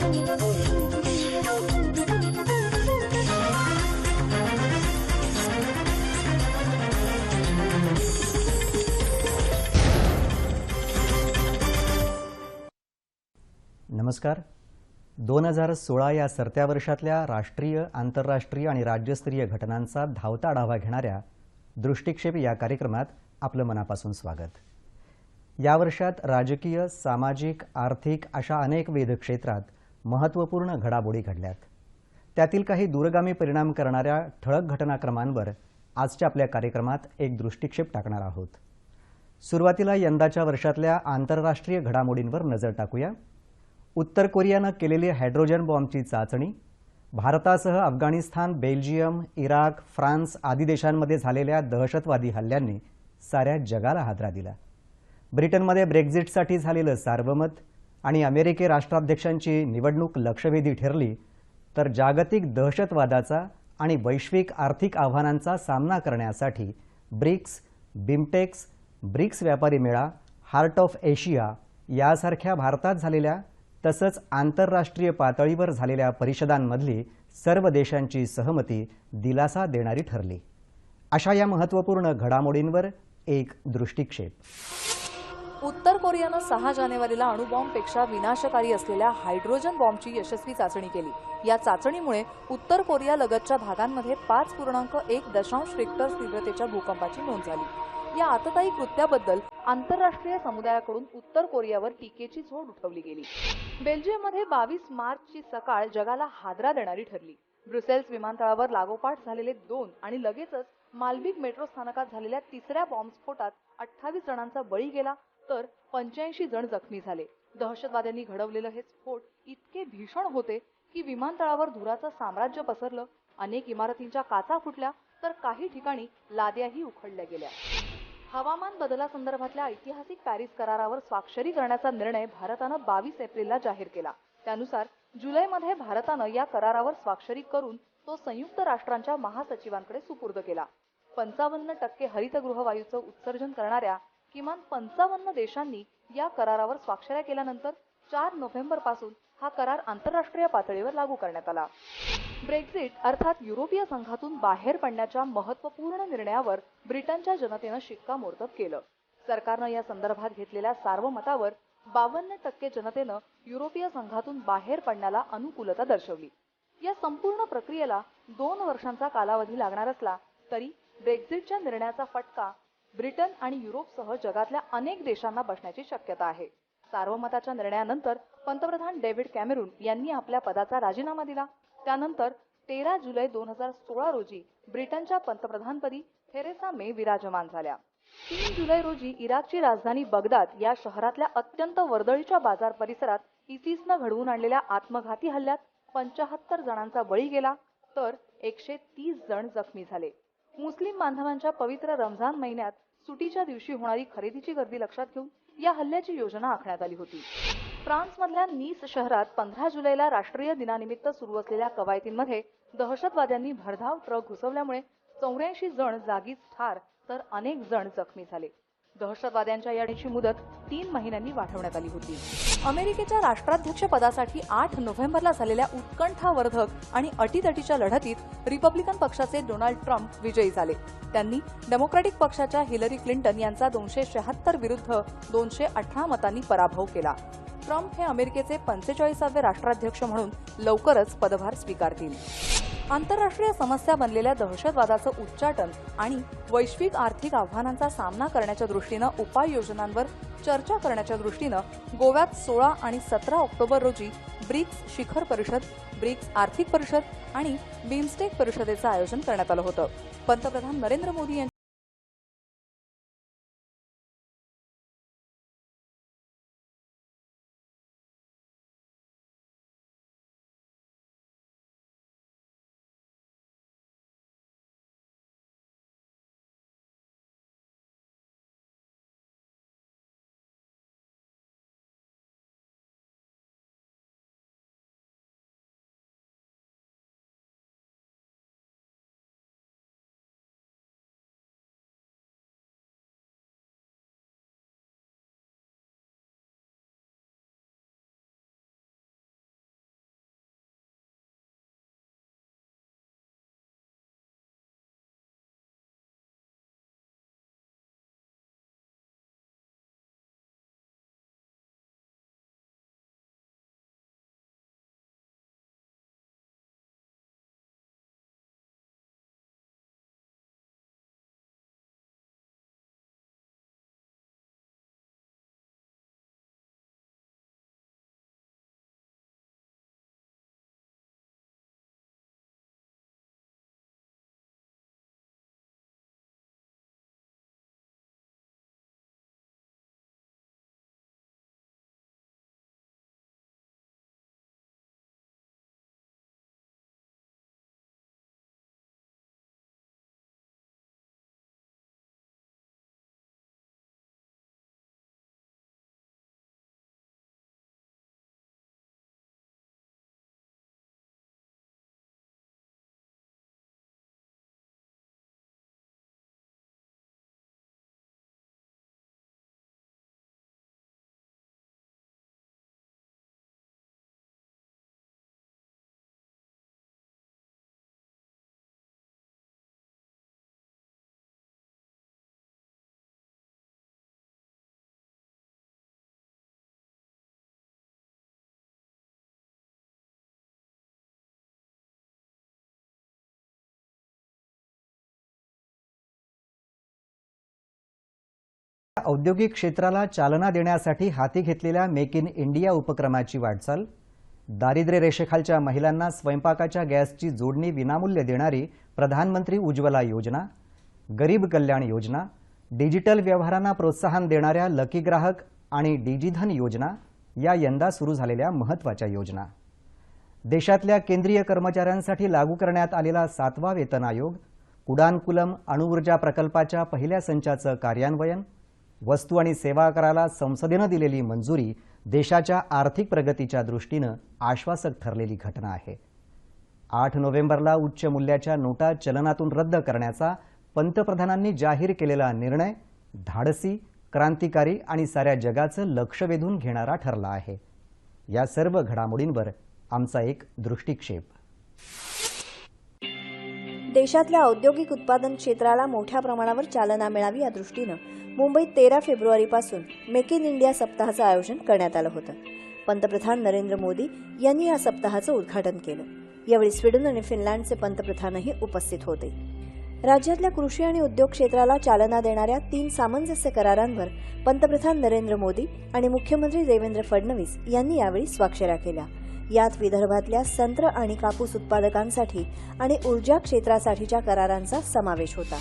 नमस्कार. 2016 या सरत्या वर्षातल्या राष्ट्रीय, आंतरराष्ट्रीय आणि राज्यस्तरीय घटनांचा धावता आढावा घेणाऱ्या दृष्टिक्षेप या कार्यक्रमात आपलं मनापासून स्वागत. या वर्षात राजकीय, सामाजिक, आर्थिक अशा अनेक विविध क्षेत्रात महत्त्वपूर्ण घडामोडी घडल्यात. त्यातील काही दूरगामी परिणाम करणाऱ्या ठळक घटनाक्रमांवर आजच्या आपल्या कार्यक्रमात एक दृष्टिक्षेप टाकणार आहोत. सुरुवातीला यंदाच्या वर्षातल्या आंतरराष्ट्रीय घडामोडींवर नजर टाकूया. उत्तर कोरियानं केलेली हायड्रोजन बॉम्बची चाचणी, भारतासह अफगाणिस्तान, बेल्जियम, इराक, फ्रान्स आदी देशांमध्ये झालेल्या दहशतवादी हल्ल्यांनी साऱ्या जगाला हादरा दिला. ब्रिटनमध्ये ब्रेक्झिटसाठी झालेलं सार्वमत आणि अमेरिकी राष्ट्राध्यक्षांची निवडणूक लक्षवेधी ठरली, तर जागतिक दहशतवादाचा आणि वैश्विक आर्थिक आव्हानांचा सामना करण्यासाठी ब्रिक्स, बिमटेक्स, ब्रिक्स व्यापारी मेळा, हार्ट ऑफ एशिया यासारख्या भारतात झालेल्या तसंच आंतरराष्ट्रीय पातळीवर झालेल्या परिषदांमधली सर्व देशांची सहमती दिलासा देणारी ठरली. अशा या महत्त्वपूर्ण घडामोडींवर एक दृष्टिक्षेप. उत्तर कोरियानं 6 जानेवारीला अणुबॉम्बपेक्षा विनाशकारी असलेल्या हायड्रोजन बॉम्बची यशस्वी चाचणी केली. या चाचणीमुळे उत्तर कोरिया लगतच्या भागांमध्ये 5.1 रिक्टर तीव्रतेच्या भूकंपाची नोंद झाली. या आततायी कृत्याबद्दल आंतरराष्ट्रीय समुदायाकडून उत्तर कोरियावर टीकेची झोड उठवली गेली. बेल्जियममध्ये 22 मार्चची सकाळ जगाला हादरा देणारी ठरली. ब्रुसेल्स विमानतळावर लागोपाठ झालेले 2 आणि लगेचच माल्बिक मेट्रो स्थानकात झालेल्या 3ऱ्या बॉम्बस्फोटात 28 जणांचा बळी गेला, तर 85 जण जखमी झाले. दहशतवाद्यांनी घडवलेले हे स्फोट इतके भीषण होते की विमानतळावर धुराचं साम्राज्य पसरलं. अनेक इमारतींच्या काचा फुटल्या, तर काही ठिकाणी लाद्याही उखडल्या गेल्या. हवामान बदलासंदर्भातल्या ऐतिहासिक पॅरिस करारावर स्वाक्षरी करण्याचा निर्णय भारतानं 22 एप्रिलला जाहीर केला. त्यानुसार जुलैमध्ये भारतानं या करारावर स्वाक्षरी करून तो संयुक्त राष्ट्रांच्या महासचिवांकडे सुपूर्द केला. 55% हरितगृह वायूचं उत्सर्जन करणाऱ्या किमान 55 देशांनी या करारावर स्वाक्षऱ्या केल्यानंतर 4 नोव्हेंबरपासून हा करार आंतरराष्ट्रीय पातळीवर लागू करण्यात आला. ब्रेक्झिट अर्थात युरोपीय संघातून बाहेर पडण्याच्या महत्त्वपूर्ण निर्णयावर ब्रिटनच्या जनतेनं शिक्कामोर्तब केलं. सरकारनं या संदर्भात घेतलेल्या सार्वमतावर 52% जनतेनं युरोपीय संघातून बाहेर पडण्याला अनुकूलता दर्शवली. या संपूर्ण प्रक्रियेला 2 वर्षांचा कालावधी लागणार असला तरी ब्रेक्झिटच्या निर्णयाचा फटका ब्रिटन आणि युरोपसह जगातल्या अनेक देशांना बसण्याची शक्यता आहे. सार्वमताच्या निर्णयानंतर पंतप्रधान डेव्हिड कॅमेरून यांनी आपल्या पदाचा राजीनामा दिला. त्यानंतर 13 जुलै 2016 रोजी ब्रिटनच्या पंतप्रधानपदी थेरेसा मे विराजमान झाल्या. 3 जुलै रोजी इराकची राजधानी बगदाद या शहरातल्या अत्यंत वर्दळीच्या बाजार परिसरात इसिसनं घडवून आणलेल्या आत्मघाती हल्ल्यात 75 जणांचा बळी गेला, तर 130 जण जखमी झाले. मुस्लिम बांधवांच्या पवित्र रमजान महिन्यात सुटीच्या दिवशी होणारी खरेदीची गर्दी लक्षात घेऊन या हल्ल्याची योजना आखण्यात आली होती. फ्रान्समधल्या नीस शहरात 15 जुलैला राष्ट्रीय दिनानिमित्त सुरू असलेल्या कवायतींमध्ये दहशतवाद्यांनी भरधाव ट्रक घुसवल्यामुळे 84 जण जागीच ठार, तर अनेक जण जखमी झाले. दहशतवाद्यांच्या याची मुदत 3 महिन्यांनी वाढवण्यात आली होती. अमेरिकेच्या राष्ट्राध्यक्ष पदासाठी 8 नोव्हेंबरला झालेल्या उत्कंठावर्धक आणि अटीतटीच्या लढतीत रिपब्लिकन पक्षाचे डोनाल्ड ट्रम्प विजयी झाले. त्यांनी डेमोक्रॅटिक पक्षाच्या हिलरी क्लिंटन यांचा 276 विरुद्ध 218 मतांनी पराभव केला. ट्रम्प हे अमेरिकेचे 45वे राष्ट्राध्यक्ष म्हणून लवकरच पदभार स्वीकारतील. आंतरराष्ट्रीय समस्या बनलेल्या दहशतवादाचं उच्चाटन आणि वैश्विक आर्थिक आव्हानांचा सामना करण्याच्या दृष्टीनं उपाययोजनांवर चर्चा करण्याच्या दृष्टीनं गोव्यात 16 आणि 17 ऑक्टोबर रोजी ब्रिक्स शिखर परिषद, ब्रिक्स आर्थिक परिषद आणि बिमस्टेक परिषदेचं आयोजन करण्यात आलं होतं. पंतप्रधान नरेंद्र मोदी यांनी औद्योगिक क्षेत्राला चालना देण्यासाठी हाती घेतलेल्या मेक इन इंडिया उपक्रमाची वाटचाल, दारिद्र्य रेषेखालच्या महिलांना स्वयंपाकाच्या गॅसची जोडणी विनामूल्य देणारी प्रधानमंत्री उज्ज्वला योजना, गरीब कल्याण योजना, डिजिटल व्यवहारांना प्रोत्साहन देणाऱ्या लकी ग्राहक आणि डिजिधन योजना या यंदा सुरू झालेल्या महत्त्वाच्या योजना. देशातल्या केंद्रीय कर्मचाऱ्यांसाठी लागू करण्यात आलेला 7वा वेतन आयोग, कुडानकुलम अणुऊर्जा प्रकल्पाच्या पहिल्या संचाचं कार्यान्वयन, वस्तू आणि सेवा कराला संसदेनं दिलेली मंजुरी देशाच्या आर्थिक प्रगतीच्या दृष्टीनं आश्वासक ठरलेली घटना आहे. 8 नोव्हेंबरला उच्च मूल्याच्या नोटा चलनातून रद्द करण्याचा पंतप्रधानांनी जाहीर केलेला निर्णय धाडसी, क्रांतिकारी आणि साऱ्या जगाचं लक्ष वेधून घेणारा ठरला आहे. या सर्व घडामोडींवर आमचा एक दृष्टिक्षेप. देशातल्या औद्योगिक उत्पादन क्षेत्राला मोठ्या प्रमाणावर चालना मिळावी या दृष्टीनं मुंबईत 13 फेब्रुवारीपासून मेक इन इंडिया सप्ताहाचं आयोजन करण्यात आलं होतं. पंतप्रधान नरेंद्र मोदी यांनी या सप्ताहाचं उद्घाटन केलं. यावेळी स्वीडन आणि फिनलँडचे पंतप्रधानही उपस्थित होते. राज्यातल्या कृषी आणि उद्योग क्षेत्राला चालना देणाऱ्या 3 सामंजस्य करारांवर पंतप्रधान नरेंद्र मोदी आणि मुख्यमंत्री देवेंद्र फडणवीस यांनी यावेळी स्वाक्षऱ्या केल्या. यात विदर्भातल्या संत्र आणि कापूस उत्पादकांसाठी आणि ऊर्जा क्षेत्रासाठीच्या करारांचा समावेश होता.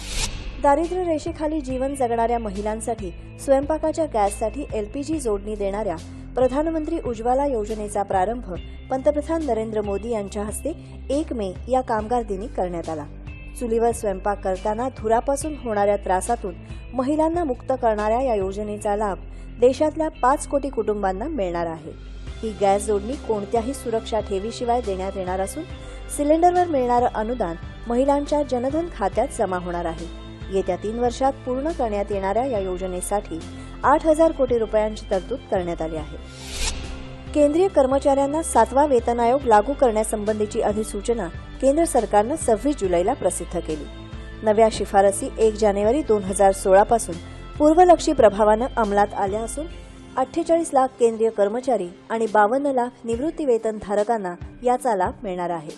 दारिद्र्य रेषेखाली जीवन जगणाऱ्या महिलांसाठी स्वयंपाकाच्या गॅससाठी LPG जोडणी देणाऱ्या प्रधानमंत्री उज्ज्वला योजनेचा प्रारंभ पंतप्रधान नरेंद्र मोदी यांच्या हस्ते 1 मे या कामगार दिनी करण्यात आला. चुलीवर स्वयंपाक करताना धुरापासून होणाऱ्या त्रासातून महिलांना मुक्त करणाऱ्या या योजनेचा लाभ देशातल्या 5 कोटी कुटुंबांना मिळणार आहे. ही गॅस जोडणी कोणत्याही सुरक्षा ठेवीशिवाय देण्यात येणार असून सिलेंडरवर मिळणारं अनुदान महिलांच्या जनधन खात्यात जमा होणार आहे. येत्या 3 वर्षात पूर्ण करण्यात येणाऱ्या या योजनेसाठी 8,000 कोटी रुपयांची तरतूद करण्यात आली आहे. केंद्रीय कर्मचाऱ्यांना 7वा वेतन आयोग लागू करण्यासंबंधीची अधिसूचना केंद्र सरकारनं 26 जुलैला प्रसिद्ध केली. नव्या शिफारसी 1 जानेवारी 2016 पासून पूर्वलक्षी प्रभावानं अंमलात आल्या असून 48 लाख केंद्रीय कर्मचारी आणि 52 लाख निवृत्ती वेतनधारकांना याचा लाभ मिळणार आहे.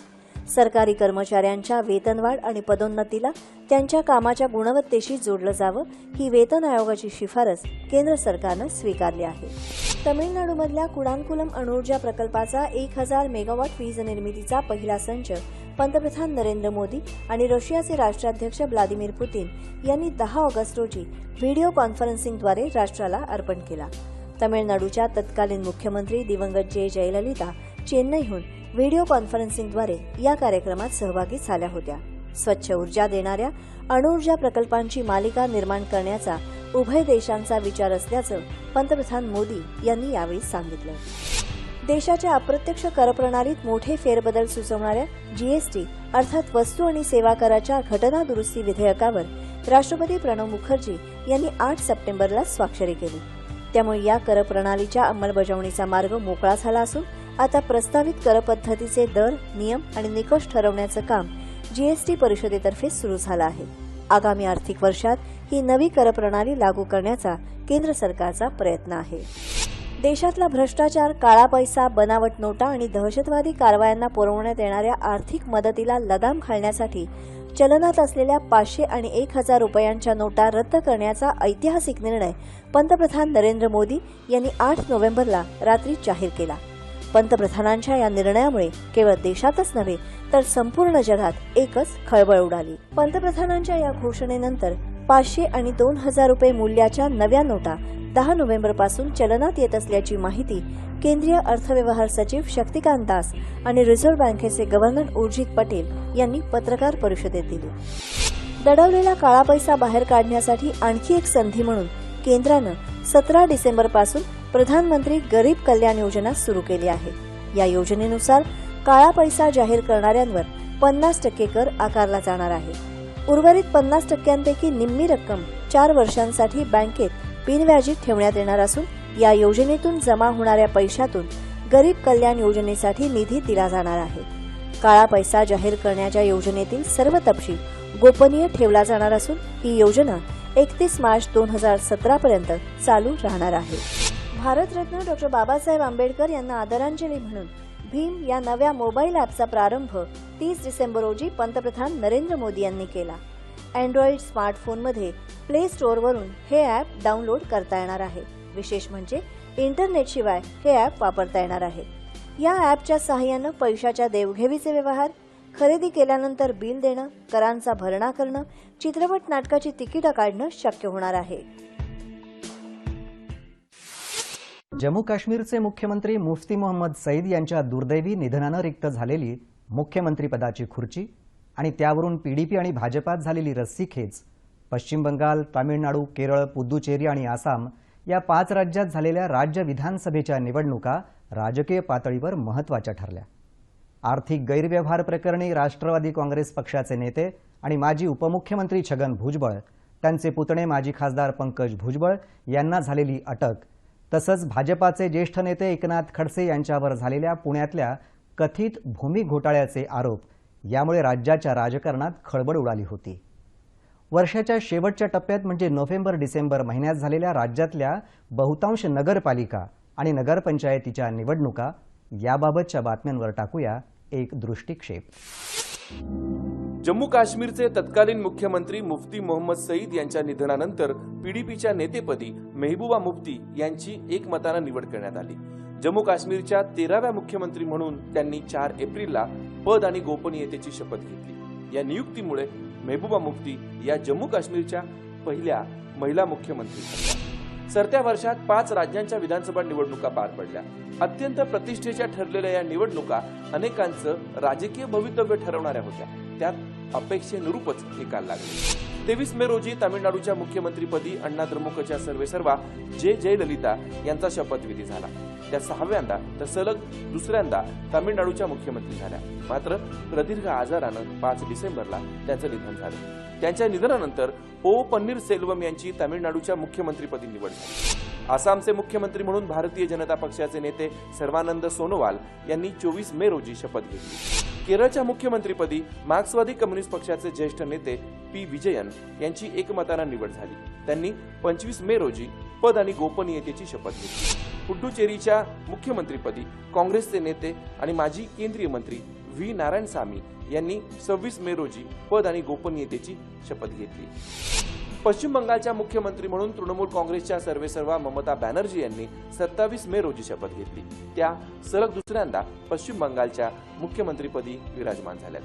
सरकारी कर्मचाऱ्यांच्या वेतनवाढ आणि पदोन्नतीला त्यांच्या कामाच्या गुणवत्तेशी जोडलं जावं ही वेतन आयोगाची शिफारस केंद्र सरकारनं स्वीकारली आहे. तमिळनाडूमधल्या कुडानकुलम अणुऊर्जा प्रकल्पाचा 1000 मेगावॉट वीज निर्मितीचा पहिला संच पंतप्रधान नरेंद्र मोदी आणि रशियाचे राष्ट्राध्यक्ष व्लादिमीर पुतीन यांनी 10 ऑगस्ट रोजी व्हिडिओ कॉन्फरन्सिंगद्वारे राष्ट्राला अर्पण केला. तमिळनाडूच्या तत्कालीन मुख्यमंत्री दिवंगत जयललिता चेन्नईहून व्हिडिओ कॉन्फरन्सिंगद्वारे या कार्यक्रमात सहभागी झाल्या होत्या. स्वच्छ ऊर्जा देणाऱ्या अणुऊर्जा प्रकल्पांची मालिका निर्माण करण्याचा उभय देशांचा विचार असल्याचं पंतप्रधान मोदी यांनी यावेळी सांगितलं. देशाच्या अप्रत्यक्ष करप्रणालीत मोठे फेरबदल सुचवणाऱ्या GST अर्थात वस्तू आणि सेवा कराच्या घटना दुरुस्ती विधेयकावर राष्ट्रपती प्रणव मुखर्जी यांनी 8 सप्टेंबरला स्वाक्षरी केली. त्यामुळे या करप्रणालीच्या अंमलबजावणीचा मार्ग मोकळा झाला असून आता प्रस्तावित करपद्धतीचे दर, नियम आणि निकष ठरवण्याचं काम GST परिषदेतर्फे सुरू झालं आहे. आगामी आर्थिक वर्षात ही नवी करप्रणाली लागू करण्याचा केंद्र सरकारचा प्रयत्न आहे. देशातला भ्रष्टाचार, काळा पैसा, बनावट नोटा आणि दहशतवादी कारवायांना पुरवण्यात येणाऱ्या आर्थिक मदतीला लगाम घालण्यासाठी चलनात असलेल्या 500 आणि 1000 रुपयांच्या नोटा रद्द करण्याचा ऐतिहासिक निर्णय पंतप्रधान नरेंद्र मोदी यांनी 8 नोव्हेंबरला रात्री जाहीर केला. पंतप्रधानांच्या या निर्णयामुळे केवळ देशातच नव्हे तर संपूर्ण जगात एकच खळबळ उडाली. पंतप्रधानांच्या या घोषणेनंतर 500 आणि 2000 रुपये मूल्याच्या नव्या नोटा 10 नोव्हेंबरपासून चलनात येत असल्याची माहिती केंद्रीय अर्थव्यवहार सचिव शक्तिकांत दास आणि रिझर्व्ह बँकेचे गव्हर्नर उर्जित पटेल यांनी पत्रकार परिषदेत दिली. दडवलेला काळा पैसा बाहेर काढण्यासाठी आणखी एक संधी म्हणून केंद्रानं 17 डिसेंबरपासून प्रधानमंत्री गरीब कल्याण योजना सुरू केली आहे. या योजनेनुसार काळा पैसा जाहीर करणाऱ्यांवर 50% कर आकारला जाणार आहे. उर्वरित 50%पैकी निम्मी रक्कम 4 वर्षांसाठी बँकेत बिनव्याजी ठेवण्यात येणार असून या योजनेतून जमा होणाऱ्या पैशातून गरीब कल्याण योजनेसाठी निधी दिला जाणार आहे. काळा पैसा जाहीर करण्याच्या योजनेतील सर्व तपशील गोपनीय ठेवला जाणार असून ही योजना 31 मार्च 2017 पर्यंत चालू राहणार आहे. भारतरत्न डॉ. बाबासाहेब आंबेडकर यांना आदरांजली म्हणून भीम या नव्या मोबाईल ॲपचा प्रारंभ 30 डिसेंबर रोजी पंतप्रधान नरेंद्र मोदी यांनी केला. अँड्रॉइड स्मार्टफोनमध्ये प्ले स्टोअरवरून हे ॲप डाउनलोड करता येणार आहे. विशेष म्हणजे इंटरनेटशिवाय हे ॲप वापरता येणार आहे. या ॲपच्या सहाय्यानं पैशाच्या देवघेवीचे व्यवहार, खरेदी केल्यानंतर बिल देणं, करांचा भरणा करणं, चित्रपट नाटकाची तिकीटं काढणं शक्य होणार आहे. जम्मू काश्मीरचे मुख्यमंत्री मुफ्ती मोहम्मद सईद यांच्या दुर्दैवी निधनानं रिक्त झालेली मुख्यमंत्रीपदाची खुर्ची आणि त्यावरून पीडीपी आणि भाजपात झालेली रस्सीखेच पश्चिम बंगाल, तामिळनाडू, केरळ, पुद्दुचेरी आणि आसाम या 5 राज्यात झालेल्या राज्य विधानसभेच्या निवडणुका राजकीय पातळीवर महत्त्वाच्या ठरल्या. आर्थिक गैरव्यवहार प्रकरणी राष्ट्रवादी काँग्रेस पक्षाचे नेते आणि माजी उपमुख्यमंत्री छगन भुजबळ, त्यांचे पुतणे माजी खासदार पंकज भुजबळ यांना झालेली अटक, तसंच भाजपाचे ज्येष्ठ नेते एकनाथ खडसे यांच्यावर झालेल्या पुण्यातल्या कथित भूमी घोटाळ्याचे आरोप यामुळे राज्याच्या राजकारणात खळबळ उडाली होती. वर्षाच्या शेवटच्या टप्प्यात म्हणजे नोव्हेंबर-डिसेंबर महिन्यात झालेल्या राज्यातल्या बहुतांश नगरपालिका आणि नगरपंचायतीच्या निवडणुका याबाबतच्या बातम्यांवर टाकूया एक दृष्टिक्षेप. जम्मू काश्मीरचे तत्कालीन मुख्यमंत्री मुफ्ती मोहम्मद सईद यांच्या निधनानंतर पीडीपीच्या नेतेपदी मेहबूबा मुफ्ती यांची एकमतानं निवड करण्यात आली. जम्मू काश्मीरच्या 13व्या मुख्यमंत्री म्हणून त्यांनी 4 एप्रिलला पद आणि गोपनीयतेची शपथ घेतली. या नियुक्तीमुळे मेहबूबा मुफ्ती या जम्मू काश्मीरच्या पहिल्या महिला मुख्यमंत्री ठरल्या. सरत्या वर्षात 5 राज्यांच्या विधानसभा निवडणुका पार पडल्या. अत्यंत प्रतिष्ठेच्या ठरलेल्या या निवडणुका अनेकांचं राजकीय भवितव्य ठरवणाऱ्या होत्या. त्यात अपेक्षेनुरूपच निकाल लागले. 23 मे रोजी तामिळनाडूच्या मुख्यमंत्रीपदी अण्णा द्रमुकच्या सर्वेसर्वा जयललिता यांचा शपथविधी झाला. त्या 6व्यांदा तर सलग दुसऱ्यांदा तामिळनाडूच्या मुख्यमंत्री झाल्या. मात्र प्रदीर्घ आजारानं 5 डिसेंबरला त्यांचं निधन झालं. त्यांच्या निधनानंतर ओ पन्नीरसेल्वम यांची तामिळनाडूच्या मुख्यमंत्रीपदी निवड झाली. आसामचे मुख्यमंत्री म्हणून भारतीय जनता पक्षाचे नेते सर्वानंद सोनोवाल यांनी 24 मे रोजी शपथ घेतली. केरळच्या मुख्यमंत्रीपदी मार्क्सवादी कम्युनिस्ट पक्षाचे ज्येष्ठ नेते पी विजयन यांची एकमतानं निवड झाली. त्यांनी 25 मे रोजी पद आणि गोपनीयतेची शपथ घेतली. पुडुचेरीच्या मुख्यमंत्रीपदी काँग्रेसचे नेते आणि माजी केंद्रीय मंत्री व्ही नारायणसामी यांनी 26 मे रोजी पद आणि गोपनीयतेची शपथ घेतली. पश्चिम बंगालच्या मुख्यमंत्री म्हणून तृणमूल काँग्रेसच्या सर्वेसर्वा ममता बॅनर्जी यांनी 27 मे रोजी शपथ घेतली. त्या सलग दुसऱ्यांदा पश्चिम बंगालच्या मुख्यमंत्रीपदी विराजमान झाल्या.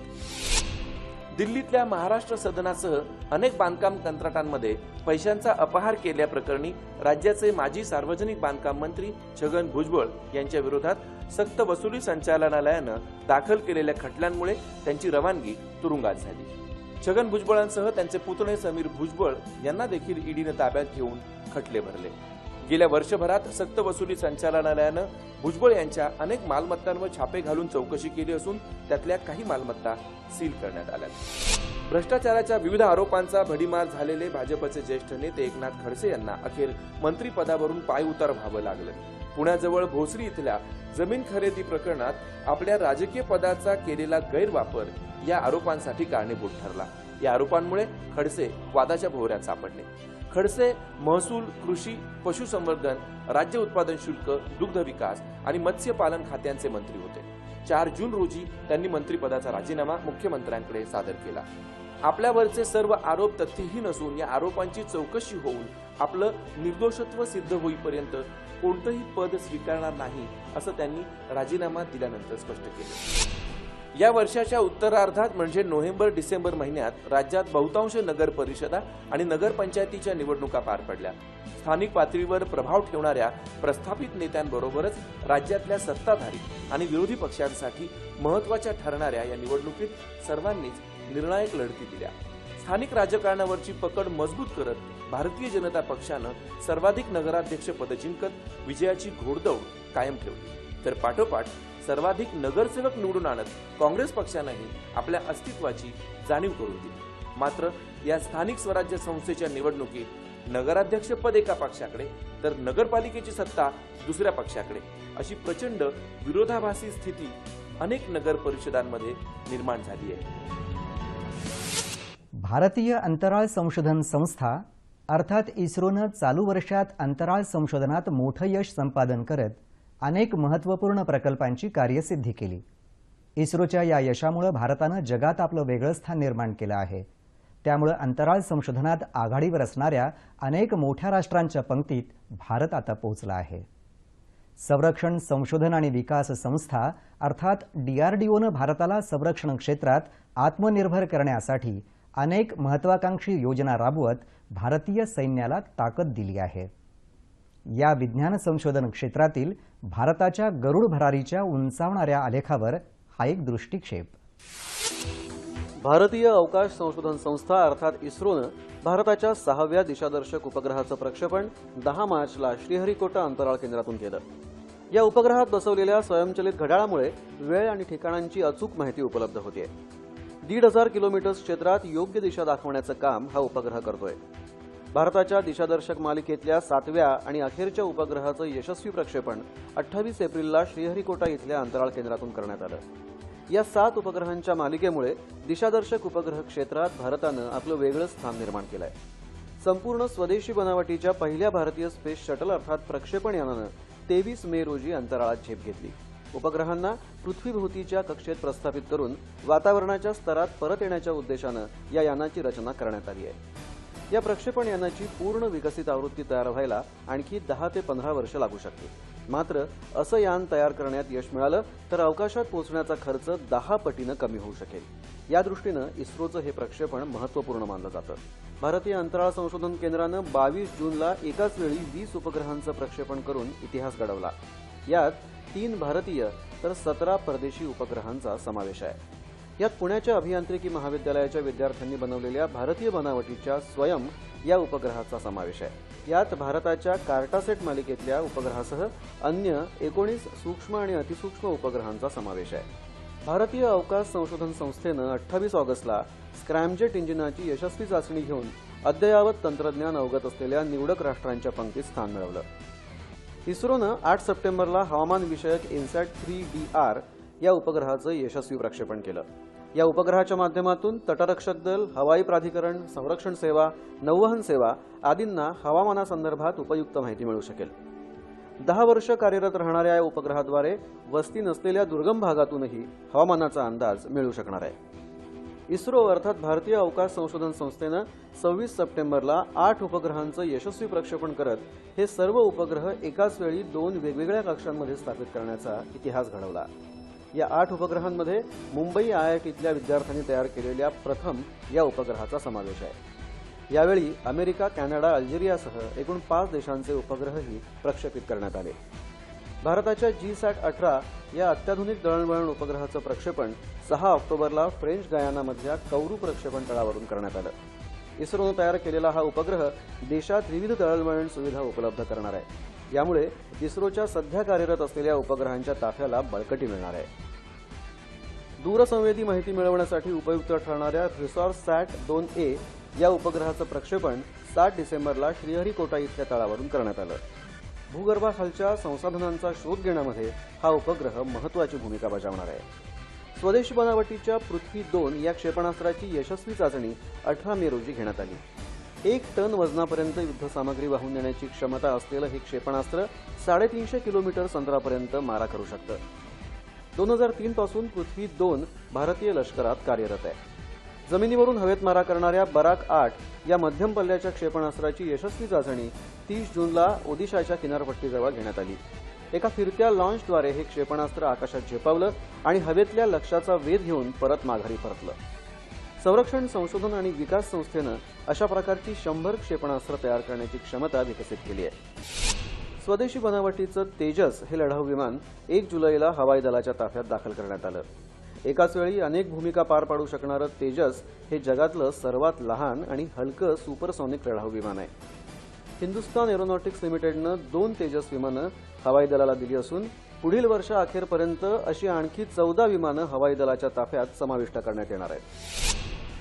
दिल्लीतल्या महाराष्ट्र सदनासह अनेक बांधकाम कंत्राटांमध्ये पैशांचा अपहार केल्याप्रकरणी राज्याचे माजी सार्वजनिक बांधकाम मंत्री छगन भुजबळ यांच्या विरोधात सक्त वसुली संचालनालयानं दाखल केलेल्या खटल्यांमुळे त्यांची रवानगी तुरुंगात झाली. छगन भुजबळांसह त्यांचे पुतणे समीर भुजबळ यांना देखील ईडीनं ताब्यात घेऊन खटले भरले. गेल्या वर्षभरात सक्त वसुली संचालनालयानं भुजबळ यांच्या अनेक मालमत्तांवर छापे घालून चौकशी केली असून त्यातल्या काही मालमत्ता सील करण्यात आल्या. भ्रष्टाचाराच्या विविध आरोपांचा भडीमार झालेले भाजपचे ज्येष्ठ नेते एकनाथ खडसे यांना अखेर मंत्रिपदावरून पायउतार व्हावं लागलं. पुण्याजवळ भोसरी इथल्या जमीन खरेदी प्रकरणात आपल्या राजकीय पदाचा केलेला गैरवापर या आरोपांसाठी कारणीभूत ठरला. या आरोपांमुळे खडसे वादाच्या भोवऱ्यात सापडले. खडसे महसूल, कृषी, पशुसंवर्धन, राज्य उत्पादन शुल्क, दुग्ध विकास आणि मत्स्यपालन खात्यांचे मंत्री होते. 4 जून रोजी त्यांनी मंत्रिपदाचा राजीनामा मुख्यमंत्र्यांकडे सादर केला. आपल्यावरचे सर्व आरोप तथ्यहीन असून या आरोपांची चौकशी होऊन आपलं निर्दोषत्व सिद्ध होईपर्यंत कोणतंही पद स्वीकारणार नाही असं त्यांनी राजीनामा दिल्यानंतर स्पष्ट केलं. या वर्षाच्या उत्तरार्धात म्हणजे नोव्हेंबर-डिसेंबर महिन्यात राज्यात बहुतांश नगर परिषदा आणि नगरपंचायतीच्या निवडणुका पार पडल्या. स्थानिक पातळीवर प्रभाव ठेवणाऱ्या प्रस्थापित नेत्यांबरोबरच राज्यातल्या सत्ताधारी आणि विरोधी पक्षांसाठी महत्त्वाच्या ठरणाऱ्या या निवडणुकीत सर्वांनीच निर्णायक लढती दिल्या. स्थानिक राजकारणावरची पकड मजबूत करत भारतीय जनता पक्षानं सर्वाधिक नगराध्यक्ष पद जिंकत विजयाची घोडदौड कायम ठेवली. तर पाठोपाठ सर्वाधिक नगरसेवक निवडून आणत काँग्रेस पक्षानंही आपल्या अस्तित्वाची जाणीव करून दिली. मात्र या स्थानिक स्वराज्य संस्थेच्या निवडणुकीत नगराध्यक्ष पद एका पक्षाकडे तर नगरपालिकेची सत्ता दुसऱ्या पक्षाकडे अशी प्रचंड विरोधाभासी स्थिती अनेक नगर परिषदांमध्ये निर्माण झाली आहे. भारतीय अंतराळ संशोधन संस्था अर्थात इस्रोनं चालू वर्षात अंतराळ संशोधनात मोठं यश संपादन करत अनेक महत्त्वपूर्ण प्रकल्पांची कार्यसिद्धी केली. इस्रोच्या या यशामुळे भारतानं जगात आपलं वेगळं स्थान निर्माण केलं आहे. त्यामुळे अंतराळ संशोधनात आघाडीवर असणाऱ्या अनेक मोठ्या राष्ट्रांच्या पंक्तीत भारत आता पोहोचला आहे. संरक्षण संशोधन आणि विकास संस्था अर्थात DRDOनं भारताला संरक्षण क्षेत्रात आत्मनिर्भर करण्यासाठी अनेक महत्त्वाकांक्षी योजना राबवत भारतीय सैन्याला ताकद दिली आहे. या विज्ञान संशोधन क्षेत्रातील भारताच्या गरुड भरारीच्या उंचावणाऱ्या आलेखावर हा एक दृष्टिक्षेप. भारतीय अवकाश संशोधन संस्था अर्थात इस्रोनं भारताच्या 6व्या दिशादर्शक उपग्रहाचं प्रक्षेपण 10 मार्चला श्रीहरिकोटा अंतराळ केंद्रातून केलं. या उपग्रहात बसवलेल्या स्वयंचलित घड्याळामुळे वेळ आणि ठिकाणांची अचूक माहिती उपलब्ध होते. 1,500 किलोमीटर्स क्षेत्रात योग्य दिशा दाखवण्याचं काम हा उपग्रह करतोय. भारताच्या दिशादर्शक मालिकेतल्या 7व्या आणि अखेरच्या उपग्रहाचं यशस्वी प्रक्षेपण 28 एप्रिलला श्रीहरिकोटा इथल्या अंतराळ केंद्रातून करण्यात आलं. या 7 उपग्रहांच्या मालिकेमुळे दिशादर्शक उपग्रह क्षेत्रात भारतानं आपलं वेगळं स्थान निर्माण केलंय. संपूर्ण स्वदेशी बनावटीच्या पहिल्या भारतीय स्पेस शटल अर्थात प्रक्षेपण यानानं 23 मे रोजी अंतराळात झेप घेतली. उपग्रहांना पृथ्वीभोवतीच्या कक्षेत प्रस्थापित करून वातावरणाच्या स्तरात परत येण्याच्या उद्देशानं या यानाची रचना करण्यात आली आहे. या प्रक्षेपण यानाची पूर्ण विकसित आवृत्ती तयार व्हायला आणखी 10 ते 15 वर्ष लागू शकते. मात्र असं यान तयार करण्यात यश मिळालं तर अवकाशात पोहोचण्याचा खर्च 10 पटीनं कमी होऊ शकेल. या दृष्टीनं इस्रोचं हे प्रक्षेपण महत्त्वपूर्ण मानलं जातं. भारतीय अंतराळ संशोधन केंद्रानं 22 जूनला एकाच वेळी 20 उपग्रहांचं प्रक्षेपण करून इतिहास घडवला. यात 3 भारतीय तर 17 परदेशी उपग्रहांचा समावेश आहे. यात पुण्याच्या अभियांत्रिकी महाविद्यालयाच्या विद्यार्थ्यांनी बनवलेल्या भारतीय बनावटीच्या स्वयं या उपग्रहाचा समावेश आहे. यात भारताच्या कार्टासेट मालिकेतल्या उपग्रहासह अन्य 19 सूक्ष्म आणि अतिसूक्ष्म उपग्रहांचा समावेश आहे. भारतीय अवकाश संशोधन संस्थेनं 28 ऑगस्टला स्क्रॅमजेट इंजिनाची यशस्वी चाचणी घेऊन अद्ययावत तंत्रज्ञान अवगत असलेल्या निवडक राष्ट्रांच्या पंक्तीत स्थान मिळवलं. इस्रोनं 8 सप्टेंबरला हवामानविषयक इन्सॅट 3DR या उपग्रहाचं यशस्वी प्रक्षेपण केलं. या उपग्रहाच्या माध्यमातून तटरक्षक दल, हवाई प्राधिकरण, संरक्षण सेवा, नौवहन सेवा आदींना हवामानासंदर्भात उपयुक्त माहिती मिळू शकेल. 10 वर्ष कार्यरत राहणाऱ्या या उपग्रहाद्वारे वस्ती नसलेल्या दुर्गम भागातूनही हवामानाचा अंदाज मिळू शकणार आहे. इस्रो अर्थात भारतीय अवकाश संशोधन संस्थेनं 26 सप्टेंबरला 8 उपग्रहांचं यशस्वी प्रक्षेपण करत हे सर्व उपग्रह एकाच वेळी 2 वेगवेगळ्या कक्षांमध्ये स्थापित करण्याचा इतिहास घडवला. या 8 उपग्रहांमध्ये मुंबई IITतल्या विद्यार्थ्यांनी तयार केलेल्या प्रथम या उपग्रहाचा समावेश आहे. यावेळी अमेरिका, कॅनडा, अल्जेरियासह एकूण 5 देशांचे उपग्रहही प्रक्षेपित करण्यात आले. भारताच्या GSAT-18 या अत्याधुनिक दळणवळण उपग्रहाचं प्रक्षेपण 6 ऑक्टोबरला फ्रेंच गयानामधल्या कौरू प्रक्षेपण तळावरून करण्यात आलं. इस्रोनं तयार केलेला हा उपग्रह देशात विविध दळणवळण सुविधा उपलब्ध करणार आहे. यामुळे इस्रोच्या सध्या कार्यरत असलेल्या उपग्रहांच्या ताफ्याला बळकटी मिळणार आहे. दूरसंवेदी माहिती मिळवण्यासाठी उपयुक्त ठरणाऱ्या RISORSAT-2A या उपग्रहाचं प्रक्षेपण 7 डिसेंबरला श्रीहरिकोटा इथल्या तळावरून करण्यात आलं. भूगर्भाखालच्या संसाधनांचा शोध घेण्यामध्ये हा उपग्रह महत्त्वाची भूमिका बजावणार आहे. स्वदेशी बनावटीच्या पृथ्वी 2 या क्षेपणास्त्राची यशस्वी चाचणी 18 मे रोजी घेण्यात आली. 1 टन वजनापर्यंत युद्धसामग्री वाहून नेण्याची क्षमता असलेलं हे क्षेपणास्त्र 350 किलोमीटर अंतरापर्यंत मारा करू शकतं. 2003 पासून पृथ्वी 2 भारतीय लष्करात कार्यरत आहे. जमिनीवरून हवेत मारा करणाऱ्या बराक 8 या मध्यम पल्ल्याच्या क्षेपणास्त्राची यशस्वी चाचणी 30 जूनला ओदिशाच्या किनारपट्टीजवळ घेण्यात आली. एका फिरत्या लॉन्चद्वारे हे क्षेपणास्त्र आकाशात झेपावलं आणि हवेतल्या लक्ष्याचा वेध घेऊन परत माघारी परतलं. संरक्षण संशोधन आणि विकास संस्थेनं अशा प्रकारची 100 क्षेपणास्त्र तयार करण्याची क्षमता विकसित केली आहे. स्वदेशी बनावटीचं तेजस हे लढाऊ विमान 1 जुलैला हवाई दलाच्या ताफ्यात दाखल करण्यात आलं. एकाच वेळी अनेक भूमिका पार पाडू शकणारं तेजस हे जगातलं सर्वात लहान आणि हलकं सुपरसॉनिक लढाऊ विमान आहे. हिंदुस्तान एरोनॉटिक्स लिमिटेडनं 2 तेजस विमानं हवाई दलाला दिली असून पुढील वर्षाअखेरपर्यंत अशी आणखी 14 विमानं हवाई दलाच्या ताफ्यात समाविष्ट करण्यात येणार आहेत.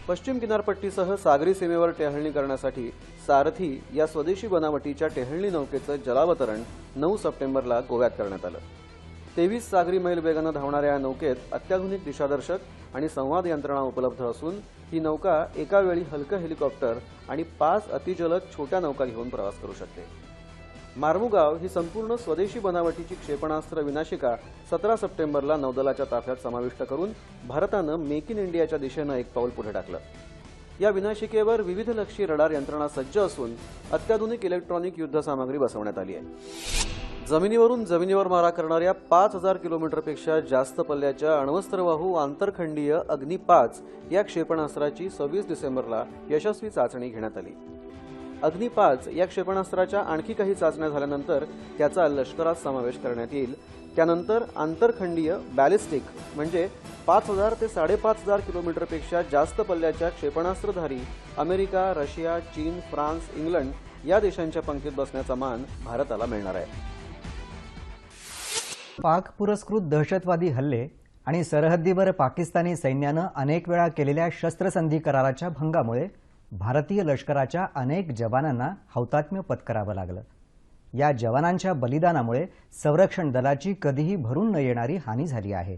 पश्चिम किनारपट्टीसह सागरी सीमेवर टेहळणी करण्यासाठी सारथी या स्वदेशी बनावटीच्या टेहळणी नौकेचं जलावतरण 9 सप्टेंबरला गोव्यात करण्यात आलं. 23 सागरी मैल वेगानं धावणाऱ्या या नौकेत अत्याधुनिक दिशादर्शक आणि संवाद यंत्रणा उपलब्ध असून ही नौका एका वेळी हलकं हेलिकॉप्टर आणि 5 अतिजलद छोट्या नौका घेऊन प्रवास करू शकते. मार्मुगाव ही संपूर्ण स्वदेशी बनावटीची क्षेपणास्त्र विनाशिका 17 सप्टेंबरला नौदलाच्या ताफ्यात समाविष्ट करून भारतानं मेक इन इंडियाच्या दिशेनं एक पाऊल पुढे टाकलं. या विनाशिकेवर विविध लक्ष्यी रडार यंत्रणा सज्ज असून अत्याधुनिक इलेक्ट्रॉनिक युद्धसामग्री बसवण्यात आली आहे. जमिनीवरून जमिनीवर मारा करणाऱ्या 5000 किलोमीटरपेक्षा जास्त पल्ल्याच्या अण्वस्त्रवाहू आंतरखंडीय अग्नि-5 या क्षेपणास्त्राची 26 डिसेंबरला यशस्वी चाचणी घेण्यात आली. अग्नि-5 या क्षेपणास्त्राच्या आणखी काही चाचण्या झाल्यानंतर त्याचा लष्करात समावेश करण्यात येईल. त्यानंतर आंतरखंडीय बॅलिस्टिक म्हणजे 5000 ते 5500 किलोमीटरपेक्षा जास्त पल्ल्याच्या क्षेपणास्त्रधारी अमेरिका, रशिया, चीन, फ्रान्स, इंग्लंड या देशांच्या पंक्तीत बसण्याचा मान भारताला मिळणार आहे. पाक पुरस्कृत दहशतवादी हल्ले आणि सरहद्दीवर पाकिस्तानी सैन्यानं अनेक वेळा केलेल्या शस्त्रसंधी कराराच्या भंगामुळे भारतीय लष्कराच्या अनेक जवानांना हौतात्म्य पत्करावं लागलं. या जवानांच्या बलिदानामुळे संरक्षण दलाची कधीही भरून न येणारी हानी झाली आहे.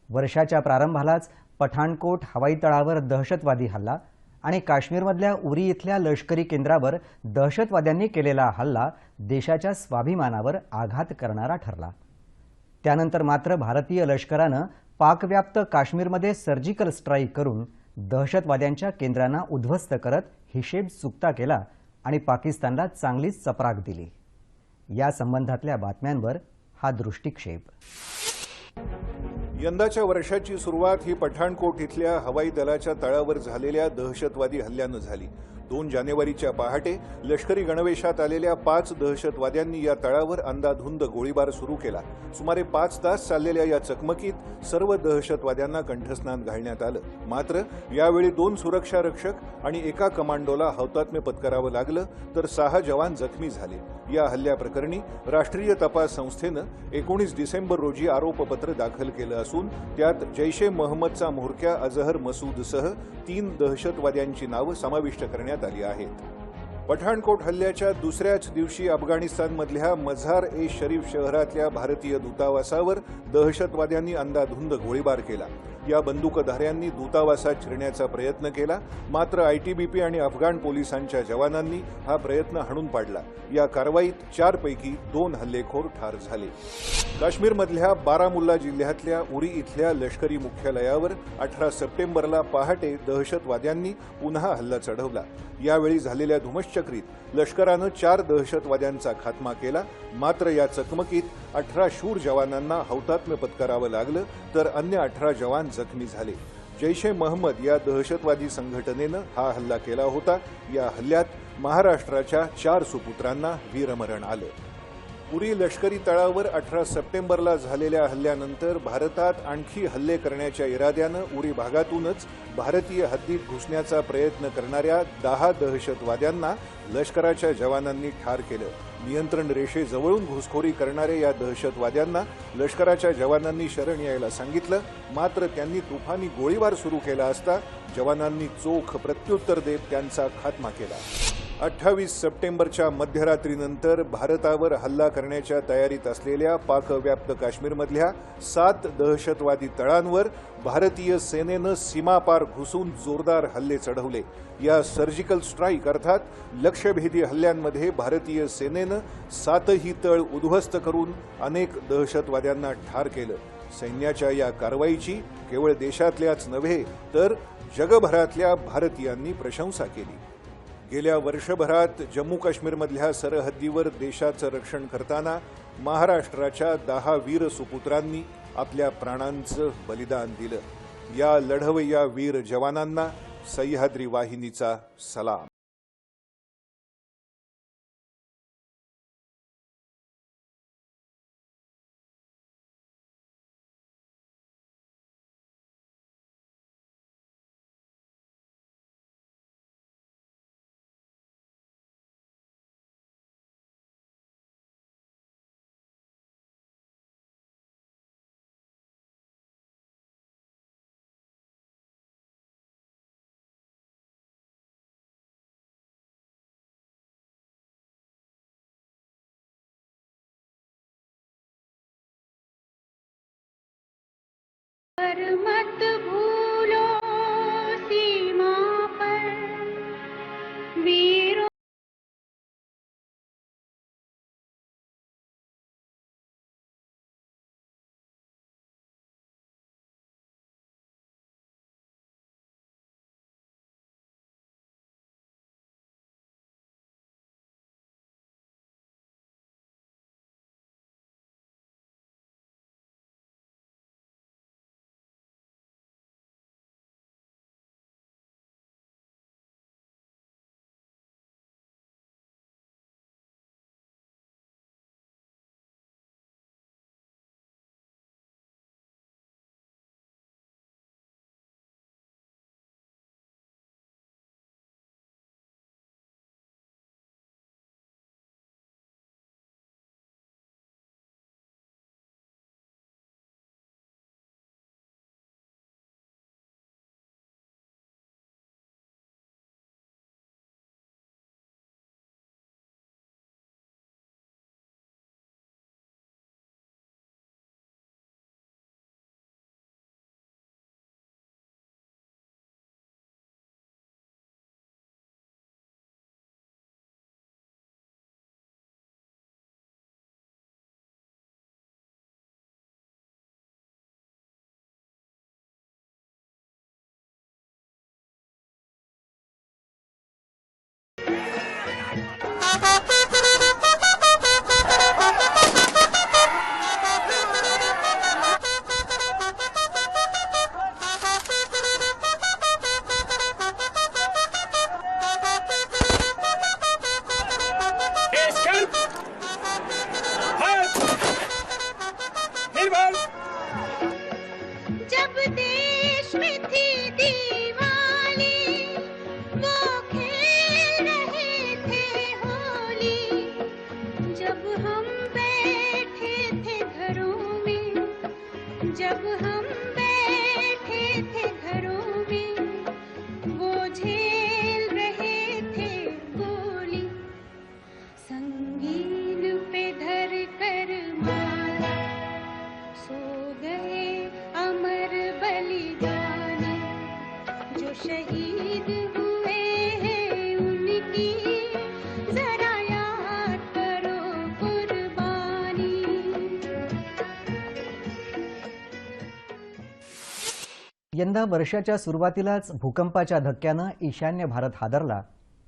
वर्षाच्या प्रारंभालाच पठाणकोट हवाई तळावर दहशतवादी हल्ला आणि काश्मीरमधल्या उरी इथल्या लष्करी केंद्रावर दहशतवाद्यांनी केलेला हल्ला देशाच्या स्वाभिमानावर आघात करणारा ठरला. त्यानंतर मात्र भारतीय लष्करानं पाकव्याप्त काश्मीरमध्ये सर्जिकल स्ट्राईक करून दहशतवाद्यांच्या केंद्रांना उद्ध्वस्त करत हिशेब चुकता केला आणि पाकिस्तानला चांगलीच चपराक दिली. या संबंधातल्या बातम्यांवर हा दृष्टिक्षेप. यंदाच्या वर्षाची सुरुवात ही पठाणकोट इथल्या हवाई दलाच्या तळावर झालेल्या दहशतवादी हल्ल्यानं झाली. 2 जानेवारीच्या पहाटे लष्करी गणवेशात आलेल्या 5 दहशतवाद्यांनी या तळावर अंधाधुंद गोळीबार सुरू केला. सुमारे 5 तास चाललेल्या या चकमकीत सर्व दहशतवाद्यांना कंठस्नान घालण्यात आलं. मात्र यावेळी 2 सुरक्षा रक्षक आणि एका कमांडोला हौतात्म्य पत्करावं लागलं तर 6 जवान जखमी झाले. या हल्ल्याप्रकरणी राष्ट्रीय तपास संस्थेनं 19 डिसेंबर रोजी आरोपपत्र दाखल केलं असून त्यात जैश ए मोहम्मदचा म्होरक्या अजहर मसूदसह 3 दहशतवाद्यांची नावं समाविष्ट करण्यात आली आहेत. पठाणकोट हल्ल्याच्या दुसऱ्याच दिवशी अफगाणिस्तानमधल्या मझार ए शरीफ शहरातल्या भारतीय दूतावासावर दहशतवाद्यांनी अंधाधुंद गोळीबार केला. या बंदूकधाऱ्यांनी दूतावासात शिरण्याचा प्रयत्न केला. मात्र आयटीबीपी आणि अफगाण पोलिसांच्या जवानांनी हा प्रयत्न हाणून पाडला. या कारवाईत 4 पैकी 2 हल्लेखोर ठार झाले. काश्मीरमधल्या बारामुल्ला जिल्ह्यातल्या उरी इथल्या लष्करी मुख्यालयावर 18 सप्टेंबरला पहाटे दहशतवाद्यांनी पुन्हा हल्ला चढवला. यावेळी झालेल्या धुमश्चक्रीत लष्करानं 4 दहशतवाद्यांचा खात्मा केला. मात्र या चकमकीत 18 शूर जवानांना हौतात्म्य पत्करावं लागलं तर अन्य 18 जवान जखमी झाले. जैश ए मोहम्मद या दहशतवादी संघटनेनं हा हल्ला केला होता. या हल्ल्यात महाराष्ट्राच्या 4 सुपुत्रांना वीरमरण आलं. उरी लष्करी तळावर 18 सप्टेंबरला झालेल्या हल्ल्यानंतर भारतात आणखी हल्ले करण्याच्या इराद्यानं उरी भागातूनच भारतीय हद्दीत घुसण्याचा प्रयत्न करणाऱ्या 10 दहशतवाद्यांना लष्कराच्या जवानांनी ठार केलं. नियंत्रण रेषेजवळून घुसखोरी करणाऱ्या या दहशतवाद्यांना लष्कराच्या जवानांनी शरण यायला सांगितलं. मात्र त्यांनी तुफानी गोळीबार सुरू केला असता जवानांनी चोख प्रत्युत्तर देत त्यांचा खात्मा केला. 28 सप्टेंबरच्या मध्यरात्रीनंतर भारतावर हल्ला करण्याच्या तयारीत असलेल्या पाकव्याप्त काश्मीरमधल्या 7 दहशतवादी तळांवर भारतीय सेनेनं सीमापार घुसून जोरदार हल्ले चढवले. या सर्जिकल स्ट्राईक अर्थात लक्ष्यभेदी हल्ल्यांमध्ये भारतीय सेनेनं 7ही तळ उद्ध्वस्त करून अनेक दहशतवाद्यांना ठार केलं. सैन्याच्या या कारवाईची केवळ देशातल्याच नव्हे तर जगभरातल्या भारतीयांनी प्रशंसा केली. गेल्या वर्षभरात जम्मू काश्मीरमधल्या सरहद्दीवर देशाचं रक्षण करताना महाराष्ट्राच्या 10 वीर सुपुत्रांनी आपल्या प्राणांचं बलिदान दिलं. या लढवय्या वीर जवानांना सह्याद्री वाहिनीचा सलाम. मत भूलो सीमा पर वीरों यंदा वर्षाच्या सुरुवातीलाच भूकंपाच्या धक्क्यानं ईशान्य भारत हादरला,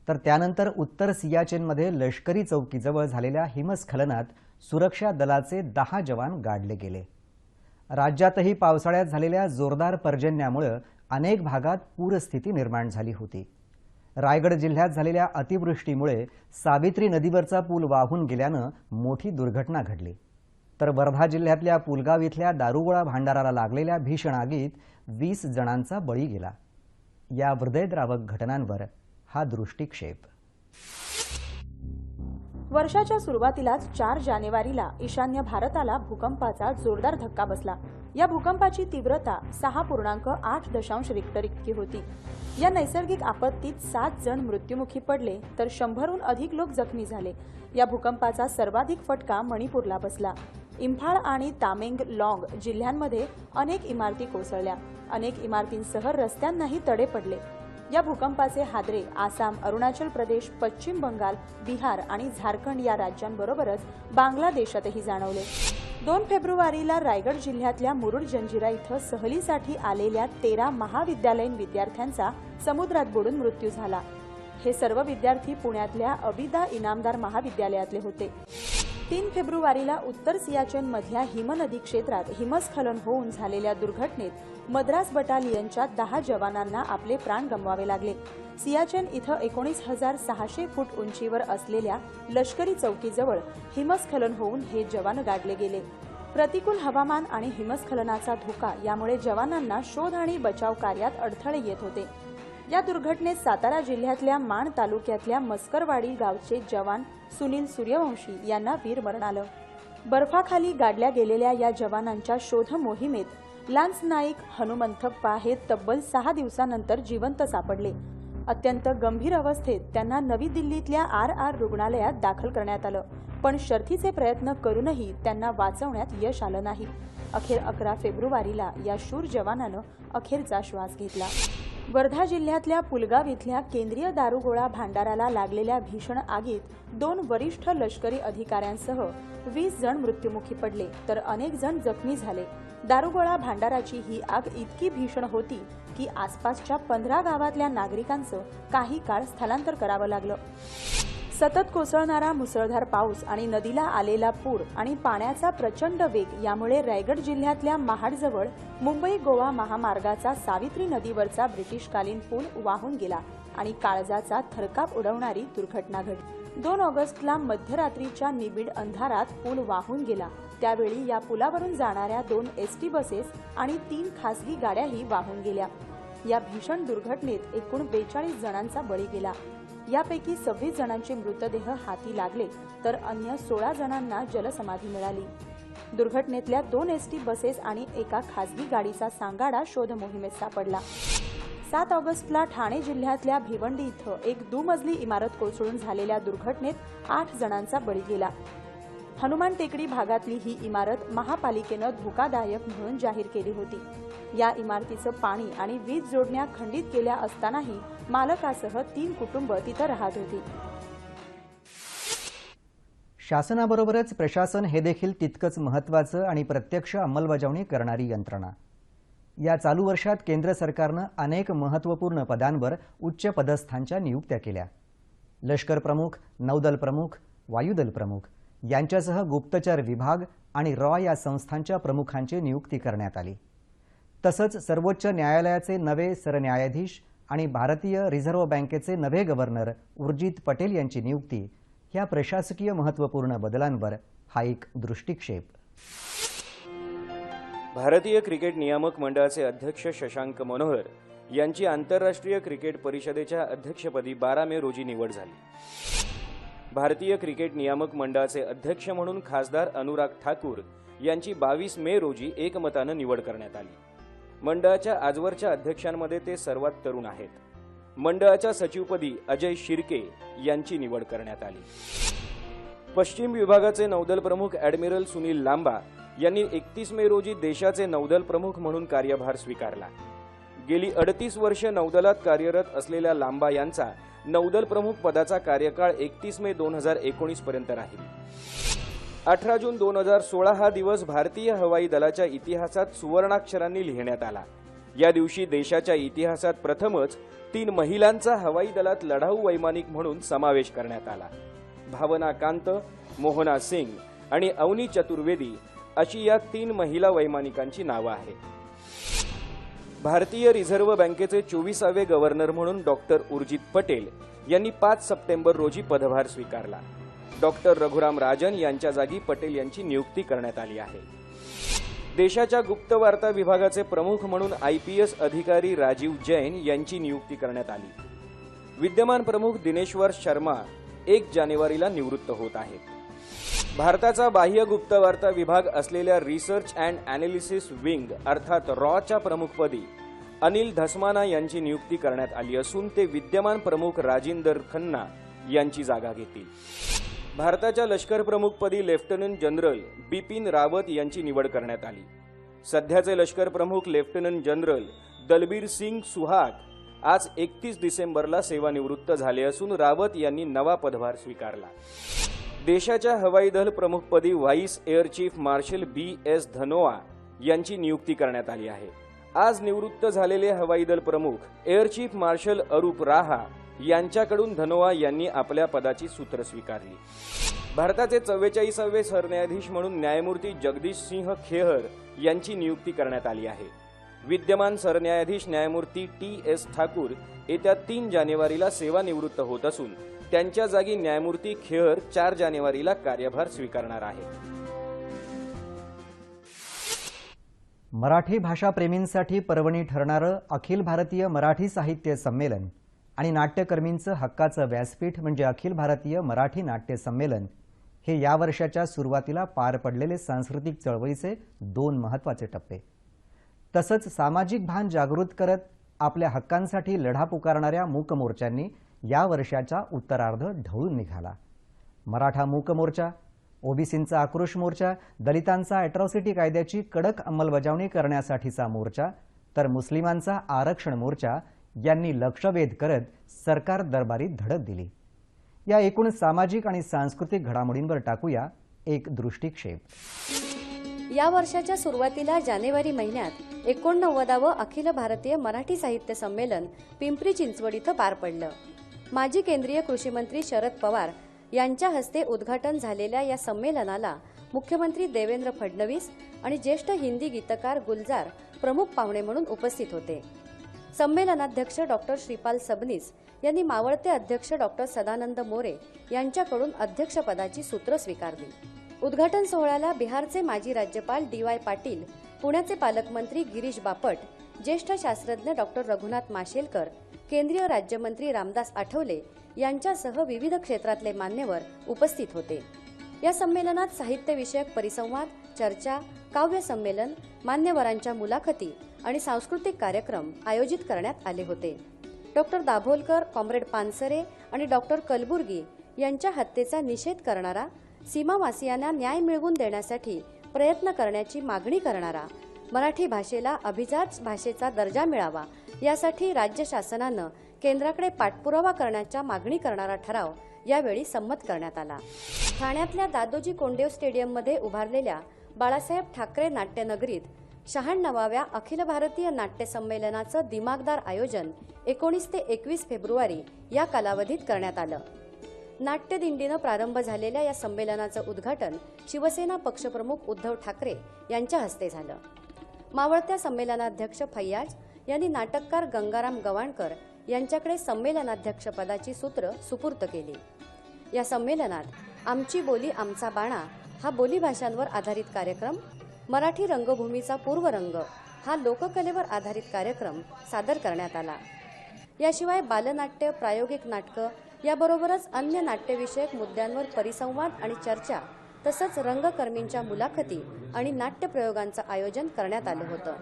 तर त्यानंतर उत्तर सियाचेनमध्ये लष्करी चौकीजवळ झालेल्या हिमस्खलनात सुरक्षा दलाचे 10 जवान गाडले गेले. राज्यातही पावसाळ्यात झालेल्या जोरदार पर्जन्यामुळे अनेक भागात पूरस्थिती निर्माण झाली होती. रायगड जिल्ह्यात झालेल्या अतिवृष्टीमुळे सावित्री नदीवरचा पूल वाहून गेल्यानं मोठी दुर्घटना घडली. तर वर्धा जिल्ह्यातल्या पुलगाव इथल्या दारुगोळा भांडाराला लागलेल्या भीषण आगीत 20 जणांचा बळी गेला. या हृदयद्रावक घटनांवर हा दृष्टिक्षेप. वर्षाच्या सुरुवातीलाच 4 जानेवारीला ईशान्य भारताला भूकंपाचा जोरदार धक्का बसला. या भूकंपाची तीव्रता 6.8 रिक्टर इतकी होती. या नैसर्गिक आपत्तीत 7 जण मृत्युमुखी पडले तर 100हून अधिक लोक जखमी झाले. या भूकंपाचा सर्वाधिक फटका मणिपूरला बसला. इम्फाळ आणि तामेंगलाँग जिल्ह्यांमध्ये अनेक इमारती कोसळल्या. अनेक इमारतींसह रस्त्यांनाही तडे पडले. या भूकंपाचे हादरे आसाम, अरुणाचल प्रदेश, पश्चिम बंगाल, बिहार आणि झारखंड या राज्यांबरोबरच बांगलादेशातही जाणवले. 2 फेब्रुवारीला रायगड जिल्ह्यातल्या मुरुड जंजिरा इथं सहलीसाठी आलेल्या 13 महाविद्यालयीन विद्यार्थ्यांचा समुद्रात बुडून मृत्यू झाला. हे सर्व विद्यार्थी पुण्यातल्या अबिदा इनामदार महाविद्यालयातले होते. 3 फेब्रुवारीला उत्तर सियाचेनमधल्या हिमनदी क्षेत्रात हिमस्खलन होऊन झालेल्या दुर्घटनेत मद्रास बटालियनच्या 10 जवानांना आपले प्राण गमवावे लागले. सियाचेन इथं 19,600 फूट उंचीवर असलेल्या लष्करी चौकीजवळ हिमस्खलन होऊन हे जवान गाडले गेले. प्रतिकूल हवामान आणि हिमस्खलनाचा धोका यामुळे जवानांना शोध आणि बचाव कार्यात अडथळे येत होते. या दुर्घटनेत सातारा जिल्ह्यातल्या माण तालुक्यातल्या मस्करवाडी गावचे जवान सुनील सूर्यवंशी यांना वीरमरण आलं. बर्फाखाली गाडल्या गेलेल्या या जवानांच्या शोध मोहिमेत लान्स नाईक हनुमंथप्पा हे तब्बल 6 दिवसानंतर जिवंत सापडले. अत्यंत गंभीर अवस्थेत त्यांना नवी दिल्लीतल्या RR रुग्णालयात दाखल करण्यात आलं, पण शर्थीचे प्रयत्न करूनही त्यांना वाचवण्यात यश आलं नाही. अखेर 11 फेब्रुवारीला या शूर जवानानं अखेरचा श्वास घेतला. वर्धा जिल्ह्यातल्या पुलगाव इथल्या केंद्रीय दारुगोळा भांडाराला लागलेल्या भीषण आगीत 2 वरिष्ठ लष्करी अधिकाऱ्यांसह 20 जण मृत्युमुखी पडले तर अनेक जण जखमी झाले. दारुगोळा भांडाराची ही आग इतकी भीषण होती की आसपासच्या 15 गावातल्या नागरिकांचं काही काळ स्थलांतर करावं लागलं. सतत कोसळणारा मुसळधार पाऊस आणि नदीला आलेला पूर आणि पाण्याचा प्रचंड वेग यामुळे रायगड जिल्ह्यातल्या महाडजवळ मुंबई गोवा महामार्गाचा सावित्री नदीवरचा ब्रिटिशकालीन पूल वाहून गेला आणि काळजाचा थरकाप उडवणारी दुर्घटना घडली. 2 ऑगस्टला मध्यरात्रीच्या निबिड अंधारात पूल वाहून गेला. त्यावेळी या पुलावरून जाणाऱ्या 2 ST बसेस आणि 3 खासगी गाड्याही वाहून गेल्या. या भीषण दुर्घटनेत एकूण 42 जणांचा बळी गेला. यापैकी 26 जणांचे मृतदेह हाती लागले तर अन्य 16 जणांना जलसमाधी मिळाली. दुर्घटनेतल्या 2 ST बसेस आणि एका खासगी गाडीचा सांगाडा शोध मोहिमेत सापडला. 7 ऑगस्टला ठाणे जिल्ह्यातल्या भिवंडी इथं एक दुमजली इमारत कोसळून झालेल्या दुर्घटनेत 8 जणांचा बळी गेला. हनुमान टेकडी भागातली ही इमारत महापालिकेनं धोकादायक म्हणून जाहीर केली होती. या इमारतीचं पाणी आणि वीज जोडण्या खंडित केल्या असतानाही मालकासह 3 कुटुंब तिथं राहत होती. शासनाबरोबरच प्रशासन हे देखील तितकंच महत्त्वाचं आणि प्रत्यक्ष अंमलबजावणी करणारी यंत्रणा. या चालू वर्षात केंद्र सरकारनं अनेक महत्त्वपूर्ण पदांवर उच्च पदस्थांच्या नियुक्त्या केल्या. लष्कर प्रमुख, नौदल प्रमुख, वायुदल प्रमुख यांच्यासह गुप्तचर विभाग आणि रॉ या संस्थांच्या प्रमुखांची नियुक्ती करण्यात आली. तसंच सर्वोच्च न्यायालयाचे नवे सरन्यायाधीश आणि भारतीय रिझर्व्ह बँकेचे नवे गव्हर्नर उर्जित पटेल यांची नियुक्ती ह्या प्रशासकीय महत्त्वपूर्ण बदलांवर हा एक दृष्टिक्षेप. भारतीय क्रिकेट नियामक मंडळाचे अध्यक्ष शशांक मनोहर यांची आंतरराष्ट्रीय क्रिकेट परिषदेच्या अध्यक्षपदी 12 मे रोजी निवड झाली. भारतीय क्रिकेट नियामक मंडळाचे अध्यक्ष म्हणून खासदार अनुराग ठाकूर यांची 22 मे रोजी एकमतानं निवड करण्यात आली. मंडळाच्या आजवरच्या अध्यक्षांमध्ये ते सर्वात तरुण आहेत. मंडळाच्या सचिवपदी अजय शिर्के यांची निवड करण्यात आली. पश्चिम विभागाचे नौदल प्रमुख ॲडमिरल सुनील लांबा यांनी 31 मे रोजी देशाचे नौदल प्रमुख म्हणून कार्यभार स्वीकारला. गेली 38 वर्षे नौदलात कार्यरत असलेल्या लांबा यांचा नौदल प्रमुख पदाचा कार्यकाळ 31 मे 2019 पर्यंत राहील. 18 जून 2016 हा दिवस भारतीय हवाई दलाच्या इतिहासात सुवर्णाक्षरांनी लिहिण्यात आला. या दिवशी देशाच्या इतिहासात प्रथमच 3 महिलांचा हवाई दलात लढाऊ वैमानिक म्हणून समावेश करण्यात आला. भावना कांत, मोहना सिंग आणि अवनी चतुर्वेदी अशी या 3 महिला वैमानिकांची नावं आहेत. भारतीय रिझर्व्ह बँकेचे 24वे गव्हर्नर म्हणून डॉक्टर उर्जित पटेल यांनी 5 सप्टेंबर रोजी पदभार स्वीकारला. डॉक्टर रघुराम राजन यांच्या जागी पटेल यांची नियुक्ती करण्यात आली आहे. देशाच्या गुप्त वार्ता विभागाचे प्रमुख म्हणून IPS अधिकारी राजीव जैन यांची नियुक्ती करण्यात आली. विद्यमान प्रमुख दिनेश्वर शर्मा 1 जानेवारीला निवृत्त होत आहेत. भारताचा बाह्य गुप्त वार्ता विभाग असलेल्या रिसर्च अँड अॅनालिसिस विंग अर्थात रॉच्या प्रमुखपदी अनिल धसमाना यांची नियुक्ती करण्यात आली असून ते विद्यमान प्रमुख राजिंदर खन्ना यांची जागा घेतील. भारताच्या लष्कर प्रमुखपदी लेफ्टनंट जनरल बिपिन रावत यांची निवड करण्यात आली. सध्याचे लष्कर प्रमुख लेफ्टनंट जनरल दलबीर सिंग सुहाग आज 31 डिसेंबरला सेवानिवृत्त झाले असून रावत यांनी नवा पदभार स्वीकारला. देशाच्या हवाई दल प्रमुखपदी vice air chief marshal BS Dhanoa यांची नियुक्ती करण्यात आली आहे. आज निवृत्त झालेले हवाई दल प्रमुख एअर चीफ मार्शल अरूप राहा यांच्याकडून धनोआ यांनी आपल्या पदाची सूत्र स्वीकारली. भारताचे 44वे सरन्यायाधीश म्हणून न्यायमूर्ती जगदीश सिंह खेहर यांची नियुक्ती करण्यात आली आहे. विद्यमान सरन्यायाधीश न्यायमूर्ती TS ठाकूर येत्या 3 जानेवारीला सेवानिवृत्त होत असून त्यांच्या जागी न्यायमूर्ती खेहर 4 जानेवारीला कार्यभार स्वीकारणार आहेत. मराठी भाषाप्रेमींसाठी पर्वणी ठरणारं अखिल भारतीय मराठी साहित्य संमेलन आणि नाट्यकर्मींचं हक्काचं व्यासपीठ म्हणजे अखिल भारतीय मराठी नाट्य संमेलन हे या वर्षाच्या सुरुवातीला पार पडलेले सांस्कृतिक चळवळीचे 2 महत्त्वाचे टप्पे. तसंच सामाजिक भान जागृत करत आपल्या हक्कांसाठी लढा पुकारणाऱ्या मूक मोर्चांनी या वर्षाचा उत्तरार्ध ढवळून निघाला. मराठा मूक मोर्चा, ओबीसींचा आक्रोश मोर्चा, दलितांचा अॅट्रॉसिटी कायद्याची कडक अंमलबजावणी करण्यासाठीचा मोर्चा तर मुस्लिमांचा आरक्षण मोर्चा यांनी लक्षवेध करत सरकार दरबारी धडक दिली. या एकूण सामाजिक आणि सांस्कृतिक घडामोडींवर टाकूया एक दृष्टिक्षेप. या वर्षाच्या सुरुवातीला जानेवारी महिन्यात 89वे अखिल भारतीय मराठी साहित्य संमेलन पिंपरी चिंचवड इथं पार पडलं. माजी केंद्रीय कृषी मंत्री शरद पवार यांच्या हस्ते उद्घाटन झालेल्या या संमेलनाला मुख्यमंत्री देवेंद्र फडणवीस आणि ज्येष्ठ हिंदी गीतकार गुलजार प्रमुख पाहुणे म्हणून उपस्थित होते. संमेलनाध्यक्ष डॉक्टर श्रीपाल सबनीस यांनी मावळते अध्यक्ष डॉक्टर सदानंद मोरे यांच्याकडून अध्यक्षपदाची सूत्र स्वीकारली. उद्घाटन सोहळ्याला बिहारचे माजी राज्यपाल DY पाटील, पुण्याचे पालकमंत्री गिरीश बापट, ज्येष्ठ शास्त्रज्ञ डॉक्टर रघुनाथ माशेलकर, केंद्रीय राज्यमंत्री रामदास आठवले यांच्यासह विविध क्षेत्रातले मान्यवर उपस्थित होते. या संमेलनात साहित्यविषयक परिसंवाद, चर्चा, काव्य संमेलन, मान्यवरांच्या मुलाखती आणि सांस्कृतिक कार्यक्रम आयोजित करण्यात आले होते. डॉक्टर दाभोलकर, कॉम्रेड पानसरे आणि डॉक्टर कलबुर्गी यांच्या हत्येचा निषेध करणारा, सीमावासियांना न्याय मिळवून देण्यासाठी प्रयत्न करण्याची मागणी करणारा, मराठी भाषेला अभिजात भाषेचा दर्जा मिळावा यासाठी राज्य शासनानं केंद्राकडे पाठपुरावा करण्याच्या मागणी करणारा ठराव यावेळी संमत करण्यात आला. ठाण्यातल्या दादोजी कोंडदेव स्टेडियममध्ये उभारलेल्या बाळासाहेब ठाकरे नाट्यनगरीत 96व्या अखिल भारतीय नाट्य संमेलनाचं दिमागदार आयोजन 19 ते 21 फेब्रुवारी या कालावधीत करण्यात आलं. नाट्यदिंडीनं प्रारंभ झालेल्या या संमेलनाचं उद्घाटन शिवसेना पक्षप्रमुख उद्धव ठाकरे यांच्या हस्ते झालं. मावळत्या संमेलनाध्यक्ष फैयाज यांनी नाटककार गंगाराम गवाणकर यांच्याकडे संमेलनाध्यक्षपदाची सूत्र सुपूर्त केली. या संमेलनात आमची बोली आमचा बाणा हा बोलीभाषांवर आधारित कार्यक्रम, मराठी रंगभूमीचा पूर्वरंग हा लोककलेवर आधारित कार्यक्रम सादर करण्यात आला. याशिवाय बालनाट्य, प्रायोगिक नाटकं याबरोबरच अन्य नाट्यविषयक मुद्द्यांवर परिसंवाद आणि चर्चा तसंच रंगकर्मींच्या मुलाखती आणि नाट्यप्रयोगांचं आयोजन करण्यात आलं होतं.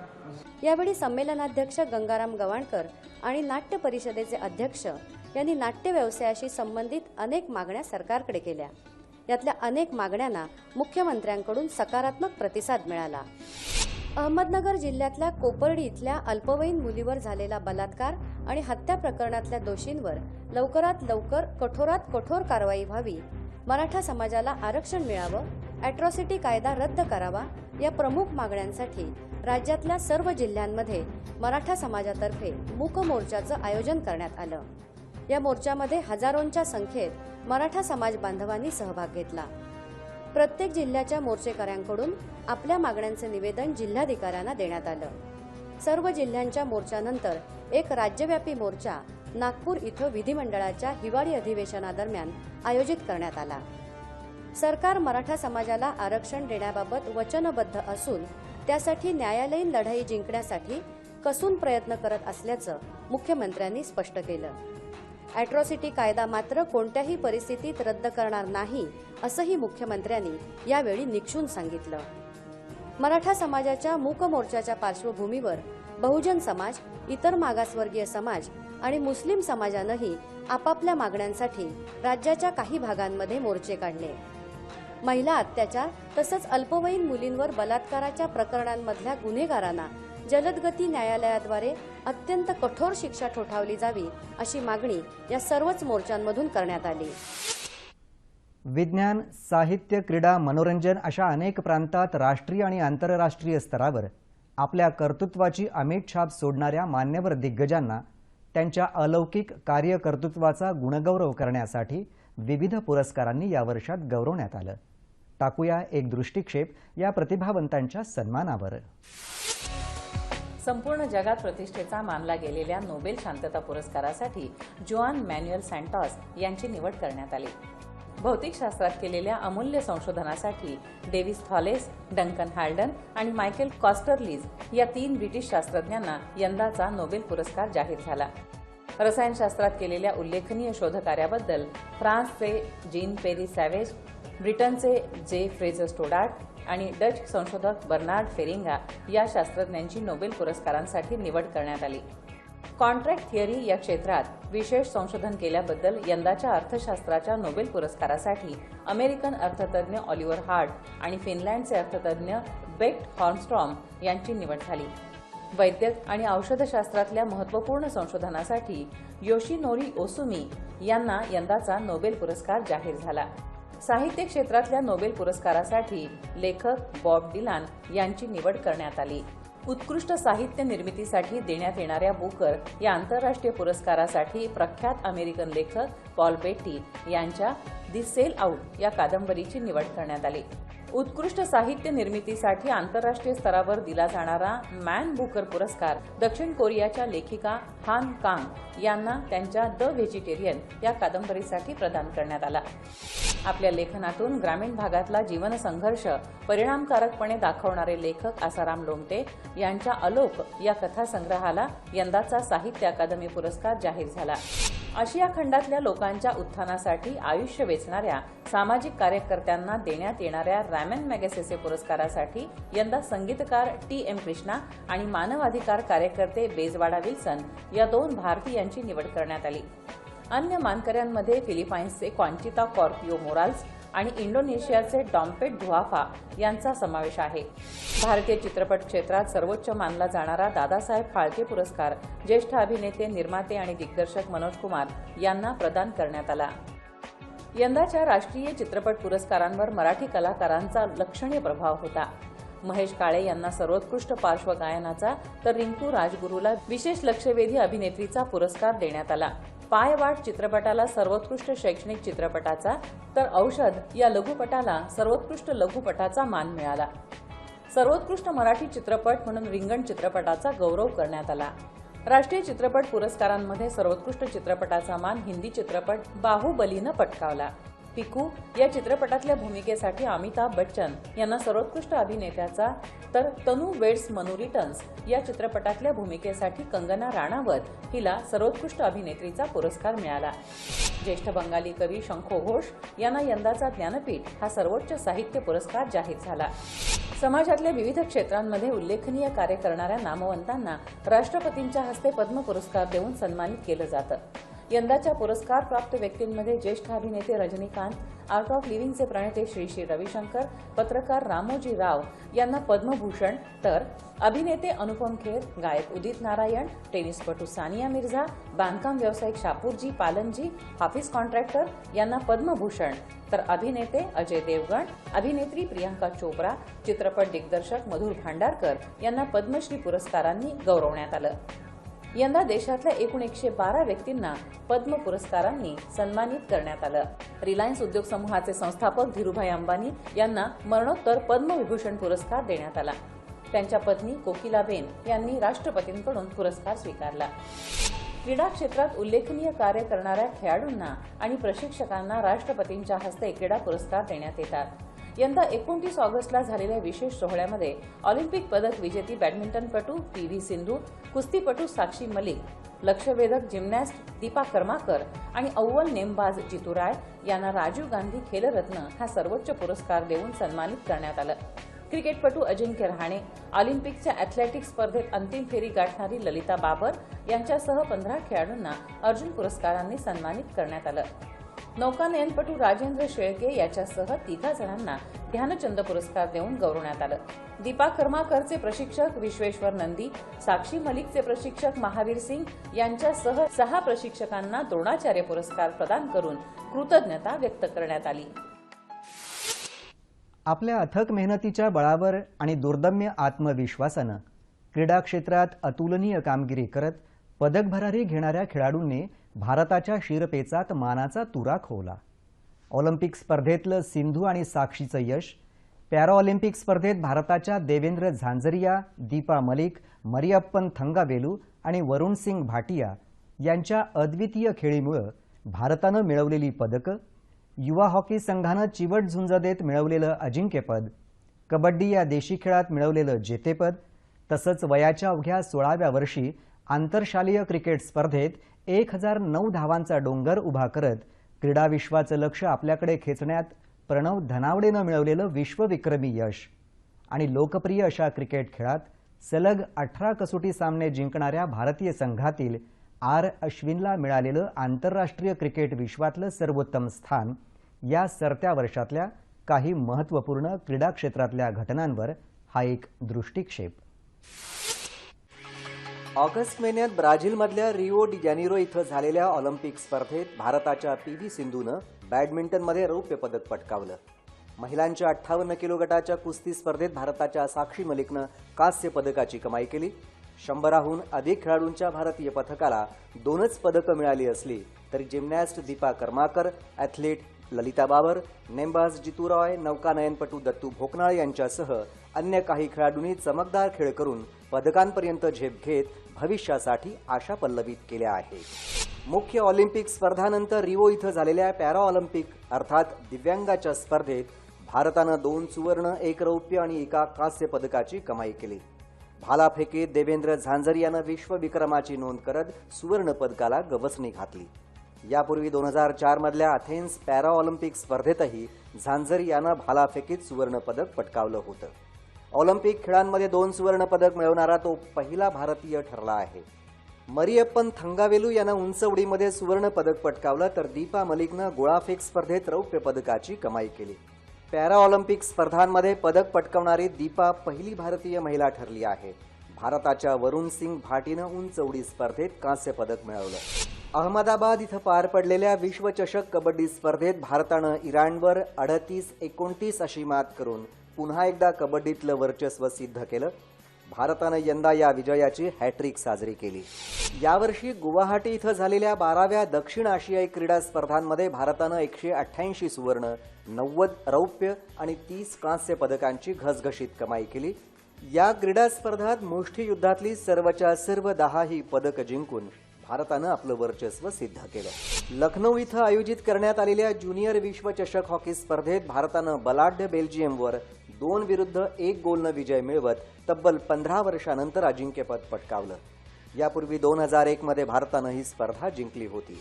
यावेळी संमेलनाध्यक्ष गंगाराम गवाणकर आणि नाट्य परिषदेचे अध्यक्ष यांनी नाट्य व्यवसायाशी संबंधित अनेक मागण्या सरकारकडे केल्या. यातल्या अनेक मागण्यांना मुख्यमंत्र्यांकडून सकारात्मक प्रतिसाद मिळाला. अहमदनगर जिल्ह्यातल्या कोपर्डी इथल्या अल्पवयीन मुलीवर झालेला बलात्कार आणि हत्या प्रकरणातल्या दोषींवर लवकरात लवकर कठोरात कठोर कारवाई व्हावी, मराठा समाजाला आरक्षण मिळावं ॲट्रॉसिटी कायदा रद्द करावा या प्रमुख मागण्यांसाठी राज्यातल्या सर्व जिल्ह्यांमध्ये मराठा समाजातर्फे मूक मोर्चाचं आयोजन करण्यात आलं. या मोर्चामध्ये हजारोंच्या संख्येत मराठा समाज बांधवांनी सहभाग घेतला. प्रत्येक जिल्ह्याच्या मोर्चेकऱ्यांकडून आपल्या मागण्यांचे निवेदन जिल्हाधिकाऱ्यांना देण्यात आलं. सर्व जिल्ह्यांच्या मोर्चानंतर एक राज्यव्यापी मोर्चा नागपूर इथं विधिमंडळाच्या हिवाळी अधिवेशनादरम्यान आयोजित करण्यात आला. सरकार मराठा समाजाला आरक्षण देण्याबाबत वचनबद्ध असून त्यासाठी न्यायालयीन लढाई जिंकण्यासाठी कसून प्रयत्न करत असल्याचं मुख्यमंत्र्यांनी स्पष्ट केलं. ॲट्रॉसिटी कायदा मात्र कोणत्याही परिस्थितीत रद्द करणार नाही असंही मुख्यमंत्र्यांनी यावेळी निक्षून सांगितलं. मराठा समाजाच्या मूक मोर्चाच्या पार्श्वभूमीवर बहुजन समाज, इतर मागासवर्गीय समाज आणि मुस्लिम समाजानंही आपापल्या मागण्यांसाठी राज्याच्या काही भागांमध्ये मोर्चे काढले. महिला अत्याचार तसंच अल्पवयीन मुलींवर बलात्काराच्या प्रकरणांमधल्या गुन्हेगारांना जलदगती न्यायालयाद्वारे अत्यंत कठोर शिक्षा ठोठावली जावी अशी मागणी या सर्वच मोर्चांमधून करण्यात आली. विज्ञान, साहित्य, क्रीडा, मनोरंजन अशा अनेक प्रांतात राष्ट्रीय आणि आंतरराष्ट्रीय स्तरावर आपल्या कर्तृत्वाची अमिट छाप सोडणाऱ्या मान्यवर दिग्गजांना त्यांच्या अलौकिक कार्यकर्तृत्वाचा गुणगौरव करण्यासाठी विविध पुरस्कारांनी या वर्षात गौरवण्यात आलं. टाकूया एक दृष्टिक्षेप या प्रतिभावंतांच्या सन्मानावर. संपूर्ण जगात प्रतिष्ठेचा मानला गेलेल्या नोबेल शांतता पुरस्कारासाठी जुआन मॅन्युएल सँटॉस यांची निवड करण्यात आली. भौतिकशास्त्रात केलेल्या अमूल्य संशोधनासाठी डेव्हिस थॉलेस, डंकन हॅल्डन आणि मायकेल कॉस्टरलीज या 3 ब्रिटिश शास्त्रज्ञांना यंदाचा नोबेल पुरस्कार जाहीर झाला. रसायनशास्त्रात केलेल्या उल्लेखनीय शोधकार्याबद्दल फ्रान्सचे जीन पेरी सॅवेज, ब्रिटनचे जे फ्रेझर स्टोडार्ट आणि डच संशोधक बर्नार्ड फेरिंगा या शास्त्रज्ञांची नोबेल पुरस्कारांसाठी निवड करण्यात आली. कॉन्ट्रॅक्ट थिअरी या क्षेत्रात विशेष संशोधन केल्याबद्दल यंदाच्या अर्थशास्त्राच्या नोबेल पुरस्कारासाठी अमेरिकन अर्थतज्ञ ऑलिव्हर हार्ट आणि फिनलँडचे अर्थतज्ञ बेक्ट हॉर्नस्ट्रॉम यांची निवड झाली. वैद्यक आणि औषधशास्त्रातल्या महत्त्वपूर्ण संशोधनासाठी योशिनोरी ओसुमी यांना यंदाचा नोबेल पुरस्कार जाहीर झाला. साहित्य क्षेत्रातल्या नोबेल पुरस्कारासाठी लेखक बॉब डिलान यांची निवड करण्यात आली. उत्कृष्ट साहित्य निर्मितीसाठी देण्यात येणाऱ्या बुकर या आंतरराष्ट्रीय पुरस्कारासाठी प्रख्यात अमेरिकन लेखक पॉल बेट्टी यांच्या दी सेल आउट या कादंबरीची निवड करण्यात आली. उत्कृष्ट साहित्य निर्मितीसाठी आंतरराष्ट्रीय स्तरावर दिला जाणारा मॅन बुकर पुरस्कार दक्षिण कोरियाच्या लेखिका हान कांग यांना त्यांच्या द व्हेजिटेरियन या कादंबरीसाठी प्रदान करण्यात आला. आपल्या लेखनातून ग्रामीण भागातला जीवनसंघर्ष परिणामकारकपणे दाखवणारे लेखक आसाराम लोमटे यांच्या अलोक या कथासंग्रहाला यंदाचा साहित्य अकादमी पुरस्कार जाहीर झाला. आशिया खंडातल्या लोकांच्या उत्थानासाठी आयुष्य वेचणाऱ्या सामाजिक कार्यकर्त्यांना देण्यात येणाऱ्या रॅमन मॅगसेसे पुरस्कारासाठी यंदा संगीतकार टी.एम. कृष्णा आणि मानवाधिकार कार्यकर्ते बेजवाडा विल्सन या 2 भारतीयांची निवड करण्यात आली. अन्य मानकऱ्यांमध्ये फिलिपाईन्सचे क्वांचिता कॉर्पिओ मोराल्स आणि इंडोनेशियाचे डॉम्पेट धुआफा यांचा समावेश आहे. भारतीय चित्रपट क्षेत्रात सर्वोच्च मानला जाणारा दादासाहेब फाळके पुरस्कार ज्येष्ठ अभिनेते, निर्माते आणि दिग्दर्शक मनोज कुमार यांना प्रदान करण्यात आला. यंदाच्या राष्ट्रीय चित्रपट पुरस्कारांवर मराठी कलाकारांचा लक्षणीय प्रभाव होता. महेश काळे यांना सर्वोत्कृष्ट पार्श्वगायनाचा तर रिंकू राजगुरूला विशेष लक्षवेधी अभिनेत्रीचा पुरस्कार देण्यात आला. पायवाट चित्रपटाला सर्वोत्कृष्ट शैक्षणिक चित्रपटाचा तर औषध या लघुपटाला सर्वोत्कृष्ट लघुपटाचा मान मिळाला. सर्वोत्कृष्ट मराठी चित्रपट म्हणून रिंगण चित्रपटाचा गौरव करण्यात आला. राष्ट्रीय चित्रपट पुरस्कारांमध्ये सर्वोत्कृष्ट चित्रपटाचा मान हिंदी चित्रपट बाहुबलीनं पटकावला. पिकू या चित्रपटातल्या भूमिकेसाठी अमिताभ बच्चन यांना सर्वोत्कृष्ट अभिनेत्याचा तर तनू वेड्स मनू रिटर्न्स या चित्रपटातल्या भूमिकेसाठी कंगना राणावत हिला सर्वोत्कृष्ट अभिनेत्रीचा पुरस्कार मिळाला. ज्येष्ठ बंगाली कवी शंखो घोष यांना यंदाचा ज्ञानपीठ हा सर्वोच्च साहित्य पुरस्कार जाहीर झाला. समाजातल्या विविध क्षेत्रांमध्ये उल्लेखनीय कार्य करणाऱ्या नामवंतांना राष्ट्रपतींच्या हस्ते पद्म पुरस्कार देऊन सन्मानित केलं जातं. यंदाच्या पुरस्कार प्राप्त व्यक्तींमध्ये ज्येष्ठ अभिनेते रजनीकांत, आर्ट ऑफ लिव्हिंगचे प्रणेते श्री श्री रविशंकर, पत्रकार रामोजी राव यांना पद्मभूषण, तर अभिनेते अनुपम खेर, गायक उदित नारायण, टेनिसपटू सानिया मिर्झा, बांधकाम व्यावसायिक शापूरजी पालनजी, हाफिज कॉन्ट्रॅक्टर यांना पद्मभूषण, तर अभिनेते अजय देवगण, अभिनेत्री प्रियांका चोप्रा, चित्रपट दिग्दर्शक मधुर भांडारकर यांना पद्मश्री पुरस्कारांनी गौरवण्यात आलं. यंदा देशातल्या एकूण 112 व्यक्तींना पद्म पुरस्कारांनी सन्मानित करण्यात आलं. रिलायन्स उद्योग समूहाचे संस्थापक धीरूभाई अंबानी यांना मरणोत्तर पद्मविभूषण पुरस्कार देण्यात आला. त्यांच्या पत्नी कोकिलाबेन यांनी राष्ट्रपतींकडून पुरस्कार स्वीकारला. क्रीडा क्षेत्रात उल्लेखनीय कार्य करणाऱ्या खेळाडूंना आणि प्रशिक्षकांना राष्ट्रपतींच्या हस्ते क्रीडा पुरस्कार देण्यात येतात. यंदा 29 ऑगस्टला झालेल्या विशेष सोहळ्यामध्ये ऑलिम्पिक पदक विजेती बॅडमिंटनपटू पी.व्ही. सिंधू, कुस्तीपटू साक्षी मलिक, लक्ष्यवेधक जिम्नॅस्ट दीपा कर्माकर आणि अव्वल नेमबाज जितू राय यांना राजीव गांधी खेलरत्न हा सर्वोच्च पुरस्कार देऊन सन्मानित करण्यात आलं. क्रिकेटपटू अजिंक्य रहाणे, ऑलिम्पिकच्या अॅथलेटिक्स स्पर्धेत अंतिम फेरी गाठणारी ललिता बाबर यांच्यासह 15 खेळाडूंना अर्जुन पुरस्कारांनी सन्मानित करण्यात आलं. नौकानयनपटू राजेंद्र शेळके याच्यासह 3 जणांना ध्यानचंद पुरस्कार देऊन गौरवण्यात आलं. दीपा कर्माकरचे प्रशिक्षक विश्वेश्वर नंदी, साक्षी मलिकचे प्रशिक्षक महावीर सिंग यांच्यासह 6 प्रशिक्षकांना द्रोणाचार्य पुरस्कार प्रदान करून कृतज्ञता व्यक्त करण्यात आली. आपल्या अथक मेहनतीच्या बळावर आणि दुर्दम्य आत्मविश्वासानं क्रीडा क्षेत्रात अतुलनीय कामगिरी करत पदक भरारी घेणाऱ्या खेळाडूंनी भारताच्या शिरपेचात मानाचा तुरा खोवला. ऑलिम्पिक स्पर्धेतलं सिंधू आणि साक्षीचं यश, पॅराऑलिम्पिक स्पर्धेत भारताच्या देवेंद्र झांझरिया, दीपा मलिक, मरियप्पन थंगावेलू आणि वरुण सिंग भाटिया यांच्या अद्वितीय खेळीमुळे भारतानं मिळवलेली पदकं, युवा हॉकी संघानं चिवट झुंज देत मिळवलेलं अजिंक्यपद, कबड्डी या देशी खेळात मिळवलेलं जेतेपद, तसंच वयाच्या अवघ्या 16व्या वर्षी आंतरशालेय क्रिकेट स्पर्धेत 1009 धावांचा डोंगर उभा करत क्रीडा विश्वाचं लक्ष आपल्याकडे खेचण्यात प्रणव धनावडेनं मिळवलेलं विश्वविक्रमी यश आणि लोकप्रिय अशा क्रिकेट खेळात सलग 18 कसोटी सामने जिंकणाऱ्या भारतीय संघातील आर अश्विनला मिळालेलं आंतरराष्ट्रीय क्रिकेट विश्वातलं सर्वोत्तम स्थान या सरत्या वर्षातल्या काही महत्त्वपूर्ण क्रीडा क्षेत्रातल्या घटनांवर हा एक दृष्टिक्षेप. ऑगस्ट महिन्यात ब्राझीलमधल्या रिओ डी जानेरो इथं झालेल्या ऑलिम्पिक स्पर्धेत भारताच्या पी.व्ही. सिंधूनं बॅडमिंटनमध्ये रौप्य पदक पटकावलं. महिलांच्या 58 किलो गटाच्या कुस्ती स्पर्धेत भारताच्या साक्षी मलिकनं कांस्य पदकाची कमाई केली. 100हून अधिक खेळाडूंच्या भारतीय पथकाला 2च पदकं मिळाली असली तरी जिम्नॅस्ट दीपा कर्माकर, ॲथलीट ललिता बाबर, नेमबाज जितू रॉय, नौकानयनपटू दत्तू भोकनाळ यांच्यासह अन्य काही खेळाडूंनी चमकदार खेळ करून पदकांपर्यंत झेप घेत भविष्यासाठी आशा पल्लवित केल्या आहेत. मुख्य ऑलिम्पिक स्पर्धांनंतर रिओ इथं झालेल्या पॅराऑलिम्पिक अर्थात दिव्यांगाच्या स्पर्धेत भारतानं 2 सुवर्ण, 1 रौप्य आणि 1 कांस्य पदकाची कमाई केली. भालाफेकीत देवेंद्र झांझरियानं विश्वविक्रमाची नोंद करत सुवर्ण पदकाला गवसणी घातली. यापूर्वी 2004 मधल्या अथेन्स पॅराऑलिम्पिक स्पर्धेतही झांझरियानं भालाफेकीत सुवर्ण पदक पटकावलं होतं. ऑलिम्पिक खेळांमध्ये 2 सुवर्ण पदक मिळवणारा तो पहिला भारतीय ठरला आहे. मरियप्पन थंगावेलू यानं उंच उडीमध्ये सुवर्ण पदक पटकावलं तर दीपा मलिकनं गोळाफेक स्पर्धेत रौप्य पदकाची कमाई केली. पॅराऑलिम्पिक स्पर्धांमध्ये पदक पटकावणारी दीपा पहिली भारतीय महिला ठरली आहे. भारताच्या वरुण सिंग भाटीनं उंच उडी स्पर्धेत कांस्य पदक मिळवलं. अहमदाबाद इथं पार पडलेल्या विश्वचषक कबड्डी स्पर्धेत भारतानं इराणवर 38-29 अशी मात करून पुन्हा एकदा कबड्डीतलं वर्चस्व सिद्ध केलं. भारतानं यंदा या विजयाची हॅट्रिक साजरी केली. यावर्षी गुवाहाटी इथं झालेल्या 12व्या दक्षिण आशियाई क्रीडा स्पर्धांमध्ये भारतानं 188 सुवर्ण, 90 रौप्य आणि 30 कांस्य पदकांची घसघशीत कमाई केली. या क्रीडा स्पर्धात मुष्टियुद्धातली सर्वच्या सर्व 10 ही पदकं जिंकून भारतानं आपलं वर्चस्व सिद्ध केलं. लखनौ इथं आयोजित करण्यात आलेल्या ज्युनियर विश्वचषक हॉकी स्पर्धेत भारतानं बलाढ्य बेल्जियमवर 2-1 गोलनं विजय मिळवत तब्बल 15 वर्षांनंतर अजिंक्यपद पटकावलं. यापूर्वी 2001 मध्ये भारतानं ही स्पर्धा जिंकली होती.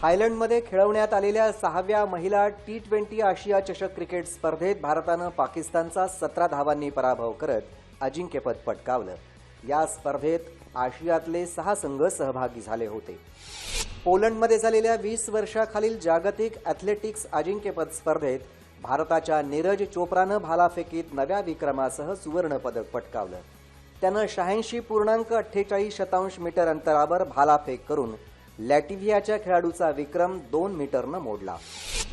थायलंडमध्ये खेळवण्यात आलेल्या 6व्या महिला T20 आशिया चषक क्रिकेट स्पर्धेत भारतानं पाकिस्तानचा 17 धावांनी पराभव करत अजिंक्यपद पटकावलं. या स्पर्धेत आशियातले 6 संघ सहभागी झाले होते. पोलंडमध्ये झालेल्या 20 वर्षाखालील जागतिक ॲथलेटिक्स अजिंक्यपद स्पर्धेत भारताच्या नीरज चोप्रानं भालाफेकीत नव्या विक्रमासह सुवर्णपदक पटकावलं. त्यानं 86.48 मीटर अंतरावर भालाफेक करून लॅटिव्हियाच्या खेळाडूचा विक्रम 2 मीटरनं मोडला.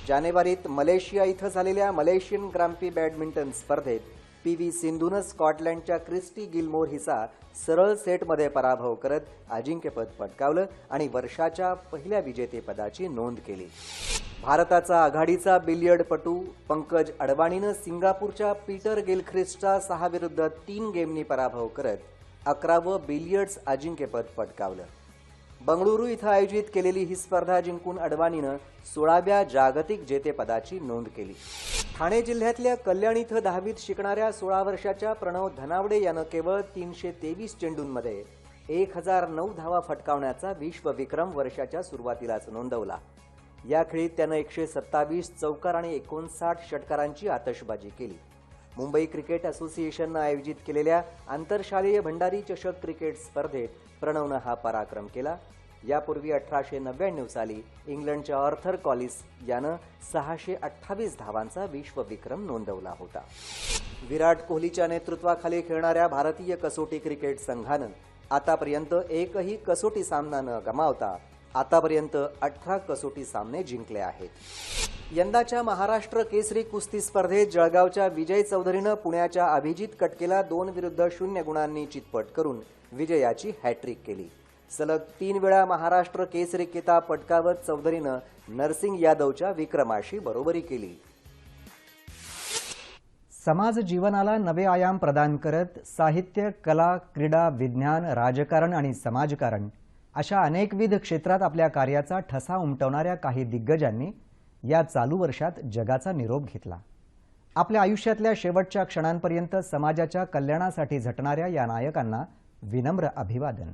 जानेवारीत मलेशिया इथं झालेल्या मलेशियन ग्राम्प्री बॅडमिंटन स्पर्धेत PV सिंधूनं स्कॉटलंडच्या क्रिस्टी गिलमोर हिचा सरळ सेटमध्ये पराभव करत अजिंक्यपद पटकावलं आणि वर्षाच्या पहिल्या विजेतेपदाची नोंद केली. भारताचा आघाडीचा बिलियर्डपटू पंकज अडवाणीनं सिंगापूरच्या पीटर गिलख्रिस्टचा 6-3 गेमनी पराभव करत 11वं बिलियर्ड्स अजिंक्यपद पटकावलं. बंगळुरू इथं आयोजित केलेली ही स्पर्धा जिंकून अडवाणीनं 16व्या जागतिक जेतेपदाची नोंद केली. ठाणे जिल्ह्यातल्या कल्याण इथं 10वीत शिकणाऱ्या 16 वर्षाच्या प्रणव धनावडे यानं केवळ 323 चेंडूंमध्ये 1009 धावा फटकावण्याचा विश्वविक्रम वर्षाच्या सुरुवातीलाच नोंदवला. या खेळीत त्यानं 127 चौकार आणि 59 षटकारांची आतषबाजी केली. मुंबई क्रिकेट असोसिएशननं आयोजित केलेल्या आंतरशालेय भंडारी चषक क्रिकेट स्पर्धेत प्रणवनं हा पराक्रम केला. यापूर्वी 1899 साली इंग्लंडच्या आर्थर कॉलिस यानं 628 धावांचा विश्वविक्रम नोंदवला होता. विराट कोहलीच्या नेतृत्वाखाली खेळणाऱ्या भारतीय कसोटी क्रिकेट संघानं आतापर्यंत एकही कसोटी सामना न गमावता आतापर्यंत 18 कसोटी सामने जिंकले आहेत. यंदाच्या महाराष्ट्र केसरी कुस्ती स्पर्धेत जळगावच्या विजय चौधरीनं पुण्याच्या अभिजित कटकेला 2-0 गुणांनी चितपट करून विजयाची हॅट्रिक केली. सलग 3 वेळा महाराष्ट्र केसरी किताब पटकावत चौधरीनं नरसिंग यादवच्या विक्रमाशी बरोबरी केली. समाज जीवनाला नवे आयाम प्रदान करत साहित्य, कला, क्रीडा, विज्ञान, राजकारण आणि समाजकारण अशा अनेकविध क्षेत्रात आपल्या कार्याचा ठसा उमटवणाऱ्या काही दिग्गजांनी या चालू वर्षात जगाचा निरोप घेतला. आपल्या आयुष्यातल्या शेवटच्या क्षणांपर्यंत समाजाच्या कल्याणासाठी झटणाऱ्या या नायकांना विनम्र अभिवादन.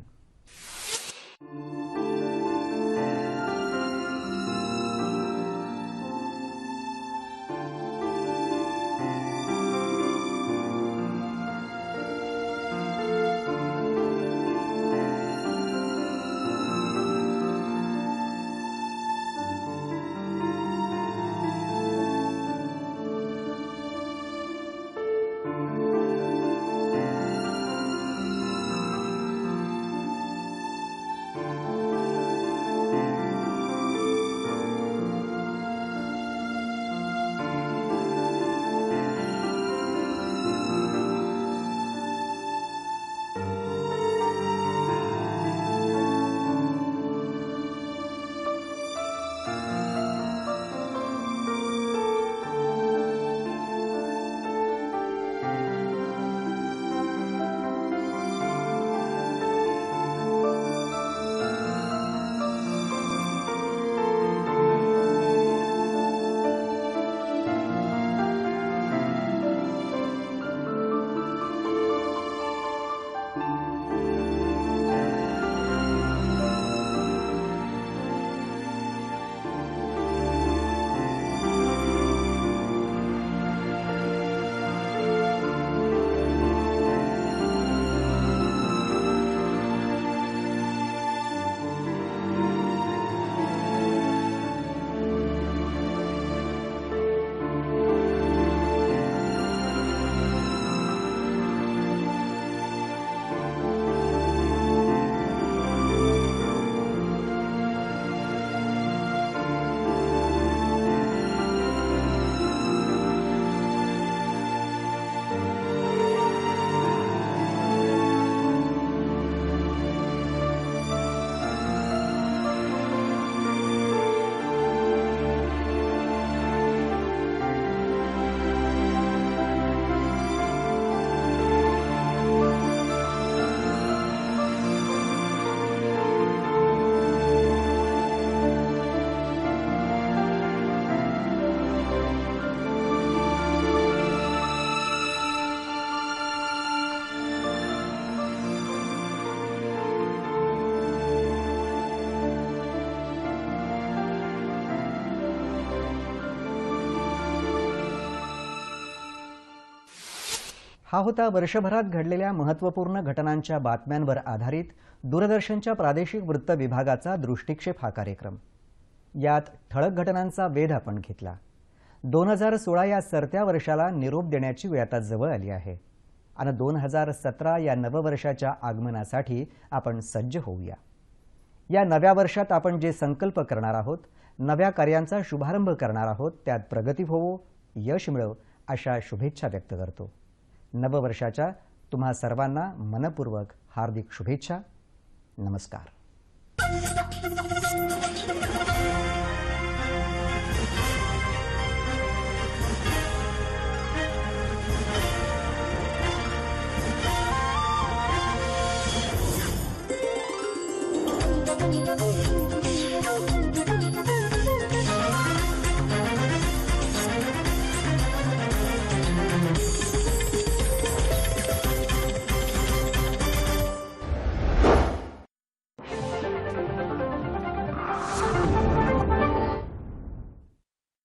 हा होता वर्षभरात घडलेल्या महत्त्वपूर्ण घटनांच्या बातम्यांवर आधारित दूरदर्शनच्या प्रादेशिक वृत्त विभागाचा दृष्टिक्षेप हा कार्यक्रम. यात ठळक घटनांचा वेध आपण घेतला. 2016 या सरत्या वर्षाला निरोप देण्याची वेळ आता जवळ आली आहे आणि 2017 या नववर्षाच्या आगमनासाठी आपण सज्ज होऊया. या नव्या वर्षात आपण जे संकल्प करणार आहोत, नव्या कार्यांचा शुभारंभ करणार आहोत, त्यात प्रगती होवो, यश मिळो अशा शुभेच्छा व्यक्त करतो. नववर्षाच्या तुम्हा सर्वांना मनपूर्वक हार्दिक शुभेच्छा. नमस्कार.